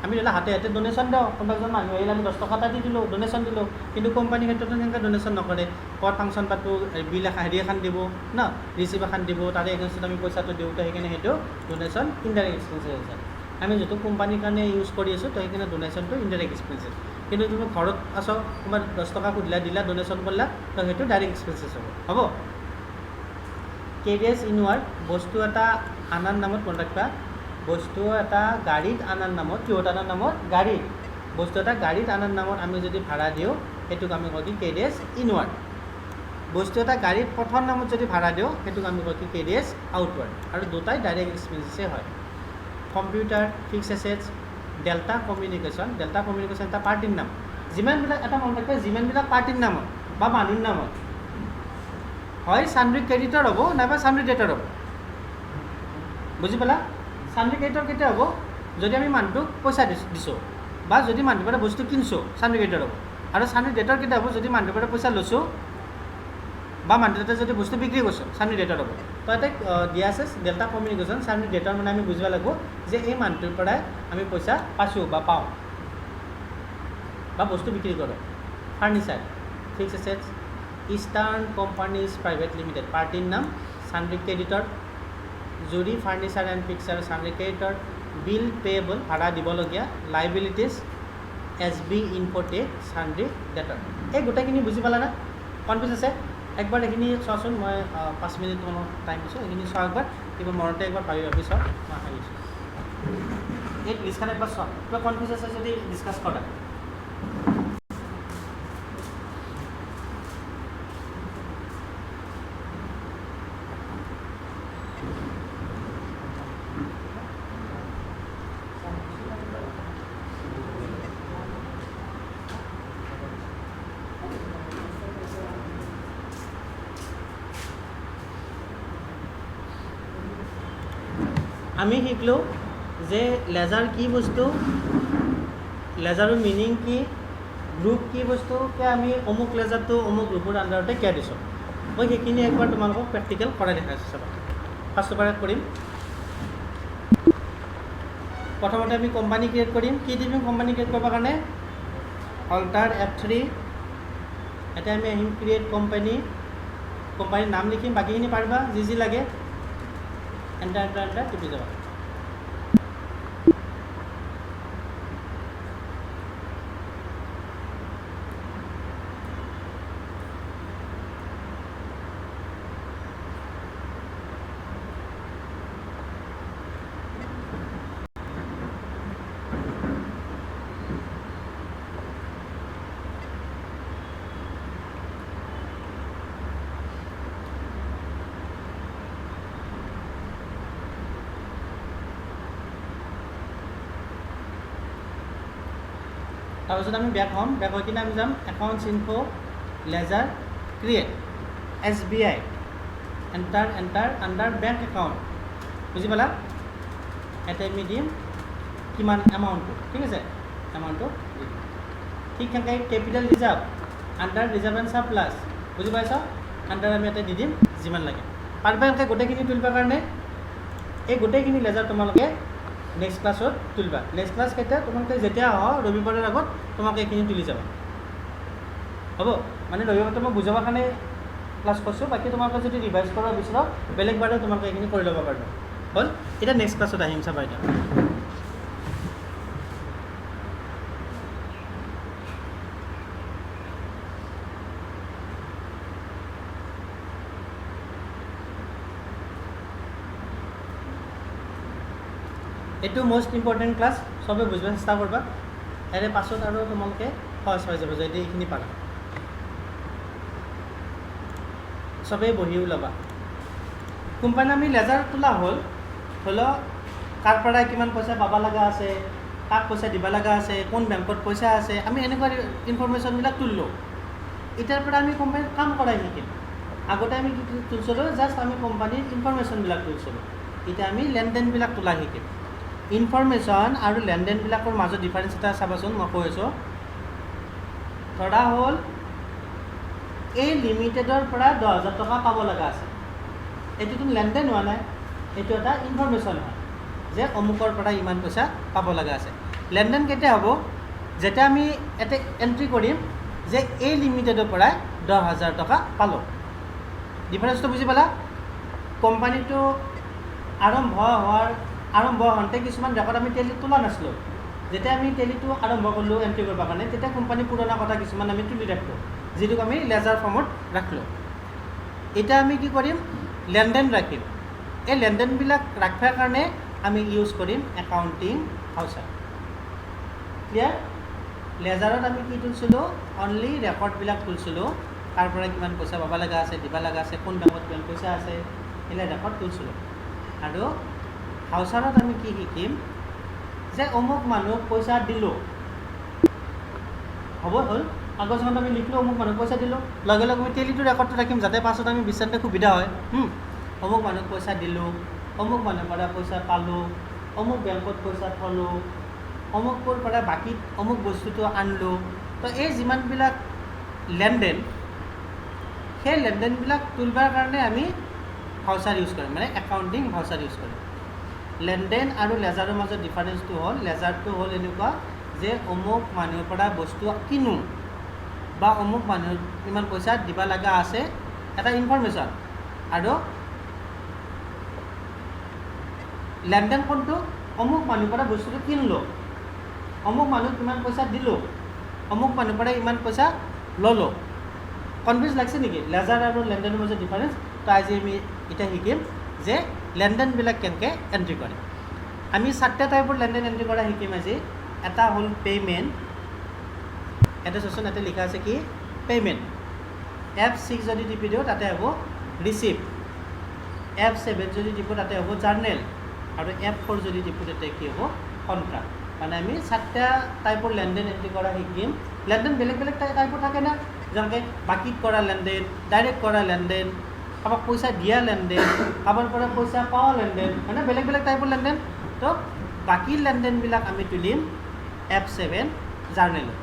আমি ধৰি লওক হাতে হাতে ডোনেশ্যন দিওঁ, কোনোবা এজন মানুহ আহিলে আমি 10 টকা এটা দি দিলোঁ, ডোনেশ্যন দিলোঁ। কিন্তু কোম্পানীৰ ক্ষেত্ৰতো সেনেকৈ ডোনেশ্যন নকৰে, ক'ত ফাংচন পাতোঁ, বিল হেৰি এখন দিব ন, ৰিচিপ্ট এখন দিব, তাৰে এগেইনষ্টত আমি পইচাটো দিওঁ, তো সেইকাৰণে সেইটো ডোনেশ্যন ইনডাইৰেক্ট এক্সপেঞ্চেছ আছে। আমি যিটো কোম্পানীৰ কাৰণে ইউজ কৰি আছোঁ, তো সেইকাৰণে ডোনেশ্যনটো ইনডাইৰেক্ট এক্সপেঞ্চেছ। কিন্তু তুমি ঘৰত আছ, তোমাৰ 10 টকা সুধিলা, দিলা, ডোনেশ্যন কৰিলা, তো সেইটো ডাইৰেক্ট এক্সপেঞ্চেছ হ'ব। কেৰিয়াৰ্ছ ইনৱাৰ্ড, বস্তু এটা আনাৰ নামত মনত ৰাখিবা, বস্তু এটা গাড়ীত আনাৰ নামত, কিহত আনাৰ নামত, গাড়ীত। বস্তু এটা গাড়ীত আনাৰ নামত আমি যদি ভাড়া দিওঁ, সেইটোক আমি কওঁ কি কেৰিয়াৰ্ছ ইনৱাৰ্ড। বস্তু এটা গাড়ীত পঠোৱাৰ নামত যদি ভাড়া দিওঁ, সেইটোক আমি কওঁ কি কেৰিয়াৰ্ছ আউটৱাৰ্ড। আৰু দুটাই ডাইৰেক্ট এক্সপেঞ্চেছে হয়। Computer, fix assets, delta communication এটা পাৰ্টিৰ নাম। যিমানবিলাক এটা মনত ৰাখিবা, যিমানবিলাক পাৰ্টিৰ নামত বা মানুহৰ নামত হয় চান্ড্ৰি ক্ৰেডিটৰ হ'ব নাইবা চান্ড্ৰি ডেটৰ হ'ব। বুজি পালা? চান্ড্ৰি ক্ৰেডিটৰ কেতিয়া হ'ব? যদি আমি মানুহটোক পইচা দিছোঁ বা যদি মানুহটোৰ পৰা বস্তু কিনিছোঁ, চান্ড্ৰি ক্ৰেডিটৰ হ'ব। আৰু চান্ড্ৰি ডেটৰ কেতিয়া হ'ব? যদি মানুহটোৰ পৰা পইচা লৈছোঁ বা মানুহটোৱে যদি বস্তু বিক্ৰী কৰিছোঁ, চান্ড্ৰি ডেটৰ হ'ব। তো ইয়াতে দিয়া আছে ডেল্টা কমিউনিকেশ্যন। চান্ড্ৰি ডেটৰ মানে আমি বুজিব লাগিব যে এই মানুহটোৰ পৰাই আমি পইচা পাইছোঁ বা পাওঁ বা বস্তু বিক্ৰী কৰোঁ। Furniture, fix assets, eastern companies private limited, পাৰ্টিৰ নাম চান্ড্ৰি ক্ৰেডিটৰ। জুৰি furniture and fixture, sundry creditor. Bill payable, ভাড়া দিবলগীয়া। লাইবিলিটিজ, SB ইনফোটেক, চান্ড্ৰি ডেটৰ। এই গোটেইখিনি বুজি পালা না? কনফিউজ আছে? একবাৰ এইখিনি চোৱাচোন, মই 5 মিনিট মানৰ টাইম দিছোঁ, এইখিনি চোৱা একবাৰ, কিবা মনতে একবাৰ ভাবি চাওঁ, মই আহিছোঁ। এই লিষ্টখন একবাৰ চোৱা, কিবা কনফিউজ আছে যদি ডিছকাছ কৰা। আমি শিকিলোঁ যে লেজাৰ কি বস্তু, লেজাৰৰ মিনিং কি, গ্ৰুপ কি বস্তু, কিয় আমি অমুক লেজাৰটো অমুক গ্ৰুপৰ আণ্ডাৰতে কিয় দিছোঁ। মই সেইখিনি একবাৰ তোমালোকক প্ৰেক্টিকেল কৰাই দেখাইছোঁ। চাবা, ফাৰ্ষ্ট পৰা কৰিম। প্ৰথমতে আমি কোম্পানী ক্ৰিয়েট কৰিম। কি দিম কোম্পানী ক্ৰিয়েট কৰিবৰ কাৰণে? Alter F3। এতিয়া আমি আহিম ক্ৰিয়েট কোম্পানী, কোম্পানীৰ নাম লিখিম, বাকীখিনি পাৰিবা যি লাগে। এণ্টাৰ টিপি যাবা। তাৰপিছত আমি বেক হ'ম, বেক হৈ কিনে আমি যাম accounts info, ledger, create, SBI, enter under bank account, বুজি পালা? ইয়াতে আমি দিম কিমান এমাউণ্টটো, ঠিক আছে, এমাউণ্টটো দিম। ঠিক তেনেকৈ capital reserve, under reserve and surplus, বুজি পাইছ? আণ্ডাৰ আমি ইয়াতে দি দিম যিমান লাগে। পাৰিবা এনেকৈ গোটেইখিনি তুলিবৰ কাৰণে? এই গোটেইখিনি লেজাৰ তোমালোকে নেক্সট ক্লাছত তুলিবা। নেক্সট ক্লাছ কেতিয়া? তোমালোকে যেতিয়া আহ ৰবিবাৰৰ আগত তোমালোকে এইখিনি তুলি যাবা, হ'ব? মানে ৰবিবাৰটো মই বুজাবৰ কাৰণে ক্লাছ কৰিছোঁ, বাকী তোমালোকে যদি ৰিভাইজ কৰিব বিচাৰা বেলেগ বাৰে তোমালোকে এইখিনি কৰি ল'ব পাৰিবা, হ'ল? এতিয়া নেক্সট ক্লাছত আহিম চাবা এতিয়া। এইটো মষ্ট ইম্পৰ্টেণ্ট ক্লাছ, চবে বুজিব চেষ্টা কৰিবা। ইয়াৰে পাছত আৰু তোমালোকে সহজ হৈ যাব যদি এইখিনি পাৰা। চবেই বহি ওলাবা। কোম্পানী আমি লেজাৰ তোলা হ'ল, হ'লেও কাৰ পৰা কিমান পইচা পাব লগা আছে, কাক পইচা দিব লগা আছে, কোন বেংকত পইচা আছে, আমি এনেকুৱা ইনফৰমেশ্যনবিলাক তুলিলোঁ। এতিয়াৰ পৰা আমি কোম্পানীত কাম কৰাই শিকিম। আগতে আমি কি তুলিছিলোঁ? জাষ্ট আমি কোম্পানীৰ ইনফৰমেশ্যনবিলাক তুলিছিলোঁ। এতিয়া আমি লেনদেনবিলাক তোলা শিকিম। ইনফৰমেশ্যন আৰু লেনদেনবিলাকৰ মাজত ডিফাৰেঞ্চ এটা চাবাচোন, মই কৈ আছোঁ। ধৰা হ'ল এই লিমিটেডৰ পৰা 10,000 টকা পাব লগা আছে, এইটোতো লেনদেন হোৱা নাই, এইটো এটা ইনফৰমেশ্যন হয় যে অমুকৰ পৰা ইমান পইচা পাব লগা আছে। লেনদেন কেতিয়া হ'ব? যেতিয়া আমি এটা এণ্ট্ৰি কৰিম যে এই লিমিটেডৰ পৰাই 10,000 টকা পালোঁ। ডিফাৰেঞ্চটো বুজি পালা? কোম্পানীটো আৰম্ভ হওঁতে কিছুমান ৰেকৰ্ড আমি টেলিত তোলা নাছিলোঁ। যেতিয়া আমি টেলিটো আৰম্ভ কৰিলোঁ এণ্ট্ৰি কৰিবৰ কাৰণে, তেতিয়া কোম্পানীৰ পুৰণা কথা কিছুমান আমি তুলি ৰাখিলোঁ, যিটোক আমি লেজাৰ ফৰ্মত ৰাখিলোঁ। এতিয়া আমি কি কৰিম? লেনদেন ৰাখিম। এই লেনদেনবিলাক ৰাখিবৰ কাৰণে আমি ইউজ কৰিম একাউণ্টিং ভাউচাৰ। ক্লিয়াৰ? লেজাৰত আমি কি তুলিছিলোঁ? অনলি ৰেকৰ্ডবিলাক তুলিছিলোঁ, তাৰ পৰা কিমান পইচা পাব লগা আছে, দিব লগা আছে, কোন বেংকত কিমান পইচা আছে, এইবিলাক ৰেকৰ্ড তুলিছিলোঁ। আৰু ভাউচাৰত আমি কি শিকিম? যে অমুক মানুহক পইচা দিলোঁ, হ'ব হ'ল, কাগজখনত আমি লিখিলোঁ অমুক মানুহক পইচা দিলোঁ, লগে লগে আমি টেলিটো ৰেকৰ্ডটো ৰাখিম যাতে পাছত আমি বিচাৰোঁতে সুবিধা হয়। অমুক মানুহক পইচা দিলোঁ, অমুক মানুহৰ পৰা পইচা পালোঁ, অমুক বেংকত পইচা থলোঁ, অমুকৰ পৰা বাকী অমুক বস্তুটো আনিলোঁ। তো এই যিমানবিলাক লেনদেন, সেই লেনদেনবিলাক তুলিবৰ কাৰণে আমি ভাউচাৰ ইউজ কৰিম, মানে একাউণ্টিং ভাউচাৰ ইউজ কৰিম। লেনদেন আৰু লেজাৰৰ মাজত ডিফাৰেঞ্চটো হ'ল, লেজাৰটো হ'ল এনেকুৱা যে অমুক মানুহৰ পৰা বস্তু কিনো বা অমুক মানুহৰ ইমান পইচা দিব লগা আছে, এটা ইনফৰমেশ্যন। আৰু লেনদেন কোনটো? অমুক মানুহৰ পৰা বস্তুটো কিনিলোঁ, অমুক মানুহক কিমান পইচা দিলোঁ, অমুক মানুহৰ পৰা ইমান পইচা ল'লোঁ। কনফিউজ লাগিছে নেকি লেজাৰ আৰু লেনদেনৰ মাজত ডিফাৰেঞ্চ? তো আজি আমি এতিয়া শিকিম যে লেনদেনবিলাক কেনেকৈ এণ্ট্ৰি কৰে। আমি 4টা টাইপৰ লেনদেন এণ্ট্ৰি কৰা শিকিম আজি। এটা হ'ল পে'মেণ্ট, এটা চোৱাচোন ইয়াতে লিখা আছে কি? পে'মেণ্ট। F6 যদি টিপি দিওঁ তাতে হ'ব ৰিচিপ্ট, F7 যদি টিপোঁ তাতে হ'ব জাৰ্নেল, আৰু F4 যদি টিপোঁ তাতে কি হ'ব? কণ্ট্ৰাক্ট। মানে আমি 4টা টাইপৰ লেনদেন এণ্ট্ৰি কৰা শিকিম। লেনদেন বেলেগ বেলেগ টাইপৰ থাকে না, যেনেকৈ বাকীত কৰা লেনদেন, ডাইৰেক্ট কৰা লেনদেন, কাৰোবাক পইচা দিয়া লেনদেন, কাৰোবাৰ পৰা পইচা পোৱা লেনদেন, মানে বেলেগ বেলেগ টাইপৰ লেনদেন। তো বাকী লেনদেনবিলাক আমি তুলিম F7 জাৰ্নেলত।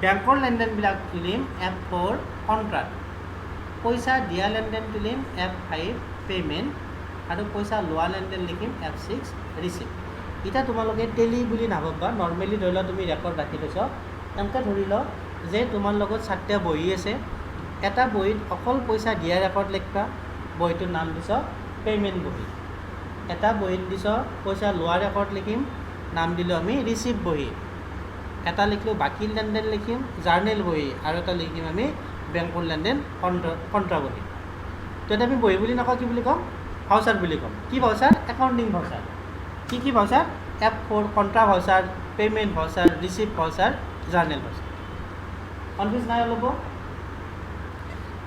বেংকৰ লেনদেনবিলাক তুলিম F4 কণ্ট্ৰাক্ট। পইচা দিয়া লেনদেন তুলিম F5 পে'মেণ্ট, আৰু পইচা লোৱা লেনদেন লিখিম F6 ৰিচিপ্ট। এতিয়া তোমালোকে টেলি বুলি নাভাবিবা, নৰ্মেলি ধৰি লওক তুমি ৰেকৰ্ড ৰাখি থৈছ। এনেকৈ ধৰি লওক যে তোমাৰ লগত 4টা বহী আছে, এটা বহীত অকল পইচা দিয়া ৰেকৰ্ড লিখিবা, বহীটোৰ নাম দিছ পে'মেণ্ট বহী। এটা বহীত দিছ পইচা লোৱা ৰেকৰ্ড লিখিম, নাম দিলোঁ আমি ৰিচিপ্ট বহী। এটা লিখিলোঁ বাকী লেনদেন লিখিম জাৰ্নেল বহী, আৰু এটা লিখিম আমি বেংকৰ লেনদেন কণ্ট্ৰা বহী। তো এতিয়া আমি বহী বুলি নকওঁ, কি বুলি ক'ম? ভাউচাৰ বুলি ক'ম। কি ভাউচাৰ? Accounting voucher. কি voucher? F4 contra voucher, payment voucher, receipt voucher, journal voucher. Confuse নাই অলপ?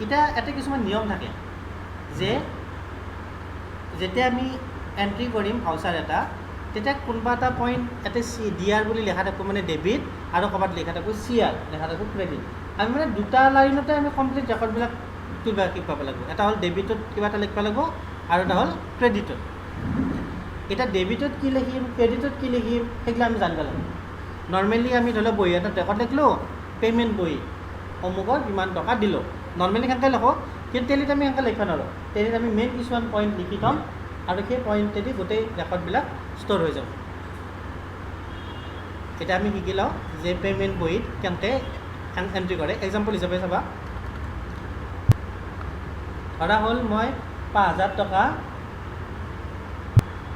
এতিয়া ইয়াতে কিছুমান নিয়ম থাকে যে যেতিয়া আমি এণ্ট্ৰি কৰিম ভাউচাৰ এটা, তেতিয়া কোনোবা এটা পইণ্ট ইয়াতে DR বুলি লেখা থাকোঁ মানে ডেবিট আৰু ক'ৰবাত লেখা থাকোঁ CR লেখা থাকোঁ ক্ৰেডিট। আমি মানে দুটা লাইনতে আমি কমপ্লিট ৰেকৰ্ডবিলাক কিবা পাব লাগিব। এটা হ'ল ডেবিটত কিবা এটা লিখিব লাগিব আৰু এটা হ'ল ক্ৰেডিটত। এতিয়া ডেবিটত কি লিখিম ক্ৰেডিটত কি লিখিম সেইগিলা আমি জানিব লাগিব। নৰ্মেলি আমি ধৰি লওক বহি এটাত ৰেকৰ্ড লিখিলোঁ, পে'মেণ্ট বহি অমুকৰ কিমান টকা দিলোঁ, নৰ্মেলি সেনেকৈ লিখোঁ। কিন্তু টেলিত আমি সেনেকৈ লিখিব নোৱাৰোঁ। টেলিত আমি মেইন কিছুমান পইণ্ট লিখি থ'ম আৰু সেই পইণ্টেদি গোটেই ৰেকৰ্ডবিলাক ষ্ট'ৰ হৈ যাব। এতিয়া আমি শিকি লওঁ যে পে'মেণ্ট বহীত কেনেকৈ এণ্ট্ৰি কৰে। এক্সাম্পল হিচাপে চাবা, ধৰা হ'ল মই 5,000 টকা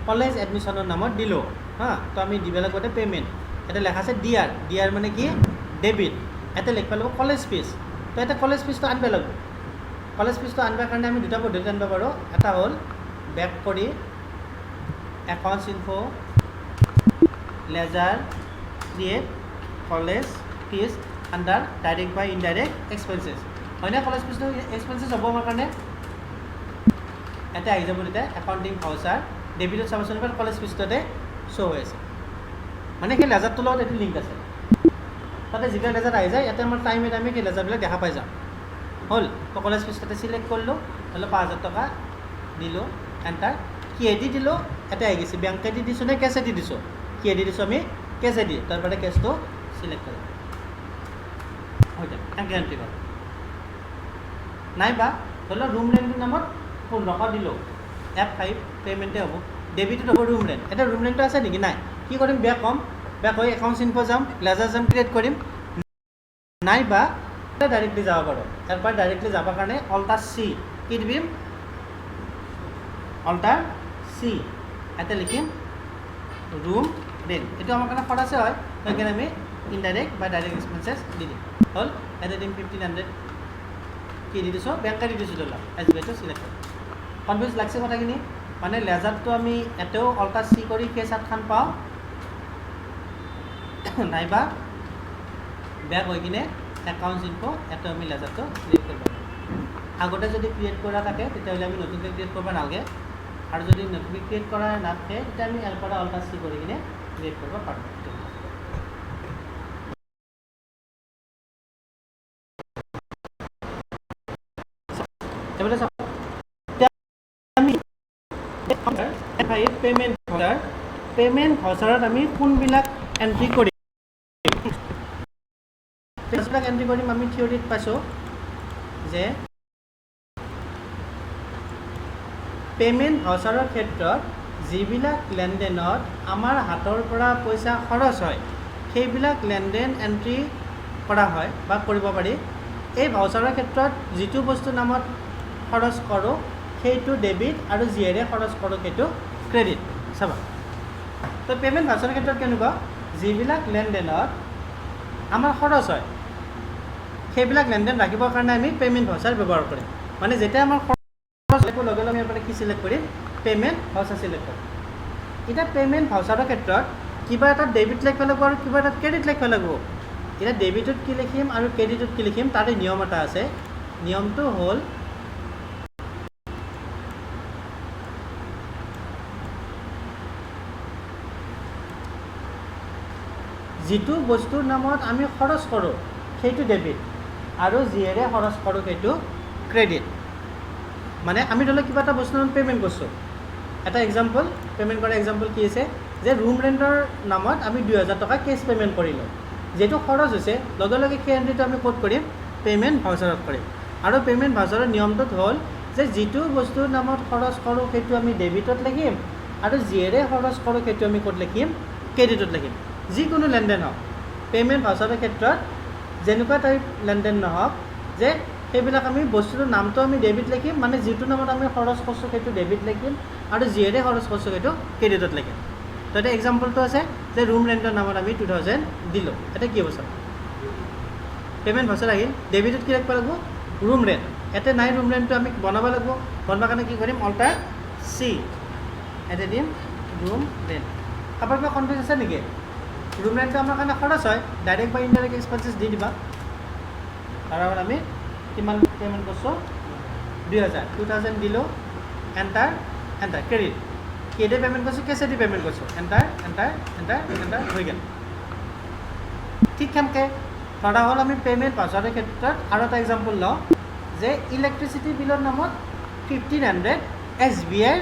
কলেজ এডমিশ্যনৰ নামত দিলোঁ হা। তো আমি দিব লাগিব গোটেই পে'মেণ্ট। এটা লেখা আছে DR মানে কি ডেবিট। ইয়াতে লিখিব লাগিব কলেজ ফিজ। তো ইয়াতে কলেজ ফিজটো আনিব লাগিব। কলেজ ফিজটো আনিবৰ কাৰণে আমি দুটা পদ্ধতি আনিব পাৰোঁ। এটা হ'ল বেক কৰি accounts info ledger create college fees under direct বা ইনডাইৰেক্ট এক্সপেঞ্চেছ। হয়নে? কলেজ ফিজটো এক্সপেঞ্চেছ হ'ব আমাৰ কাৰণে। ইয়াতে আহি যাব তেতিয়া একাউণ্টিং ভাউচাৰ ডেবিটত চাবচোন এবাৰ কলেজ ফিজটোতে শ্ব' হৈ আছে। মানে সেই লেজাৰটোৰ লগত এইটো লিংক আছে। তাতে যিবিলাক লেজাৰ আহি যায় ইয়াতে আমাৰ টাইমে সেই লেজাৰবিলাক দেখা পাই যাম। হ'ল তো কলেজ ফিজ তাতে চিলেক্ট কৰিলোঁ, ধৰি লওক 5,000 টকা দিলোঁ, এণ্টাৰ। কিহেদি দিলোঁ ইয়াতে আহি গৈছে, বেংকেদি দিছোঁ নে কেছেদি দিছোঁ। কিহেদি দিছোঁ আমি কেছেদি, তাৰপৰা কেছটো চিলেক্ট কৰিম। হৈ যাব এনেকৈ এণ্ট্ৰি কৰোঁ। নাইবা ধৰি লওক ৰুম ৰেণ্টৰ নামত 1500 দিলোঁ, F5 পে'মেণ্টে হ'ব। ডেবিটত হ'ব ৰুম ৰেণ্ট। এতিয়া ৰুম ৰেণ্টটো আছে নেকি? নাই। কি কৰিম? বেক হৈ একাউণ্টছ ইনফো যাম, লেজাৰ যাম, ক্ৰিয়েট কৰিম। নাইবা ডাইৰেক্টলি যাব পাৰোঁ। ইয়াৰ পৰা ডাইৰেক্টলি যাবৰ কাৰণে Alt+C কি দিম? Alt+C ইয়াতে লিখিম ৰুম ৰেণ্ট। এইটো আমাৰ কাৰণে খৰচে হয়, সেইকাৰণে আমি ইনডাইৰেক্ট বা ডাইৰেক্ট এক্সপেঞ্চেছ দি দিম। হ'ল ইয়াতে দিম 1500 কি দি দিছোঁ? বেংকে দি দিছোঁ। ধৰি লওক SBIটো চিলেক্ট কৰিম। কনফিউজ লাগছে কথাখিনি? মানে লেজাৰটো আমি ইয়াতেও Alt+C কৰি সেই চাৰ্টখন পাওঁ, নাইবা বেক হৈ কিনে একাউণ্টছ ইনফো ইয়াতে আমি লেজাৰটো ক্ৰিয়েট কৰিব পাৰোঁ। আগতে যদি ক্ৰিয়েট কৰা থাকে তেতিয়াহ'লে আমি নতুনকৈ ক্ৰিয়েট কৰিব নালাগে, আৰু যদি নতুনকৈ ক্ৰিয়েট কৰা নাথাকে তেতিয়া আমি ইয়াৰ পৰা Alt+C কৰি কিনে ক্ৰিয়েট কৰিব পাৰোঁ। পে'মেণ্ট ভাউচাৰত আমি কোনবিলাক এণ্ট্ৰি কৰিম আমি থিয়ৰিত পাইছোঁ যে পে'মেণ্ট ভাউচাৰৰ ক্ষেত্ৰত যিবিলাক লেনদেনত আমাৰ হাতৰ পৰা পইচা খৰচ হয় সেইবিলাক লেনদেন এণ্ট্ৰি কৰা হয় বা কৰিব পাৰি। এই ভাউচাৰৰ ক্ষেত্ৰত যিটো বস্তু নামত খৰচ কৰোঁ সেইটো ডেবিট আৰু যিহেৰে খৰচ কৰোঁ সেইটো ক্ৰেডিট। চাবা, তো পে'মেণ্ট ভাউচাৰৰ ক্ষেত্ৰত কেনেকুৱা? যিবিলাক লেনদেনত আমাৰ খৰচ হয় সেইবিলাক লেনদেন ৰাখিবৰ কাৰণে আমি পে'মেণ্ট ভাউচাৰ ব্যৱহাৰ কৰিম। মানে যেতিয়া আমাৰ খৰচ লগে লগে আমি কি চিলেক্ট কৰিম? পে'মেণ্ট ভাউচাৰ চিলেক্ট কৰিম। এতিয়া পে'মেণ্ট ভাউচাৰৰ ক্ষেত্ৰত কিবা এটা ডেবিট লিখিব লাগিব আৰু কিবা এটা ক্ৰেডিট লিখিব লাগিব। এতিয়া ডেবিটত কি লিখিম আৰু ক্ৰেডিটত কি লিখিম তাৰে নিয়ম এটা আছে। নিয়মটো হ'ল যিটো বস্তুৰ নামত আমি খৰচ কৰোঁ সেইটো ডেবিট আৰু যিহেৰে খৰচ কৰোঁ সেইটো ক্ৰেডিট। মানে আমি ধৰি লওক কিবা এটা বস্তুৰ নামত পে'মেণ্ট কৰিছোঁ। এটা এক্সাম্পল, পে'মেণ্ট কৰা এক্সাম্পল কি আছে যে ৰুম ৰেণ্টৰ নামত আমি 2,000 টকা কেছ পে'মেণ্ট কৰিলোঁ। যিহেতু খৰচ হৈছে লগে লগে সেই এণ্ট্ৰিটো আমি ক'ত কৰিম? পে'মেণ্ট ভাউচাৰত কৰিম। আৰু পে'মেণ্ট ভাউচাৰৰ নিয়মটোত হ'ল যে যিটো বস্তুৰ নামত খৰচ কৰোঁ সেইটো আমি ডেবিটত লিখিম আৰু যিহেৰে খৰচ কৰোঁ সেইটো আমি ক'ত লিখিম? ক্ৰেডিটত লিখিম। যিকোনো লেনদেন হওক পে'মেণ্ট ভাউচাৰৰ ক্ষেত্ৰত যেনেকুৱা টাইপ লেনদেন নহওক যে সেইবিলাক আমি বস্তুটোৰ নামটো আমি ডেবিট লিখিম, মানে যিটো নামত আমি খৰচ কৰিছোঁ সেইটো ডেবিট লিখিম আৰু যিহেৰে খৰচ কৰিছোঁ সেইটো ক্ৰেডিটত লিখিম। তো এতিয়া এক্সাম্পলটো আছে যে ৰুম ৰেণ্টৰ নামত আমি 2,000 দিলোঁ। এতিয়া কি হ'ব? চাওক, পে'মেণ্ট ভাউচাৰ আহিল, ডেবিটত কি ৰাখিব লাগিব? Room rent. ইয়াতে নাই ৰুম ৰেণ্টটো আমি বনাব লাগিব। বনাবৰ কাৰণে কি কৰিম? Alt+C ইয়াতে দিম ৰুম ৰেণ্ট। কাৰোবাৰ কিবা কনফিউজ আছে নেকি? ৰুম ৰেণ্টটো আমাৰ কাৰণে খৰচ হয়, ডাইৰেক্ট বা ইনডাইৰেক্ট এক্সপেঞ্চেছ দি দিবা। কাৰণ আমি কিমান পে'মেণ্ট কৰিছোঁ? 2,000 দিলোঁ, এণ্টাৰ ক্ৰেডিট। কেডে পে'মেণ্ট কৰিছোঁ কেছেদি পে'মেণ্ট কৰিছোঁ এণ্টাৰ এণ্টাৰ এণ্টাৰ এণ্টাৰ হৈ গ'ল ঠিক সেনেকৈ ধৰা হ'ল আমি পে'মেণ্ট পাছৱৰ্ডৰ ক্ষেত্ৰত আৰু এটা এক্সাম্পল লওঁ যে ইলেক্ট্ৰিচিটি বিলৰ নামত 1500 SBI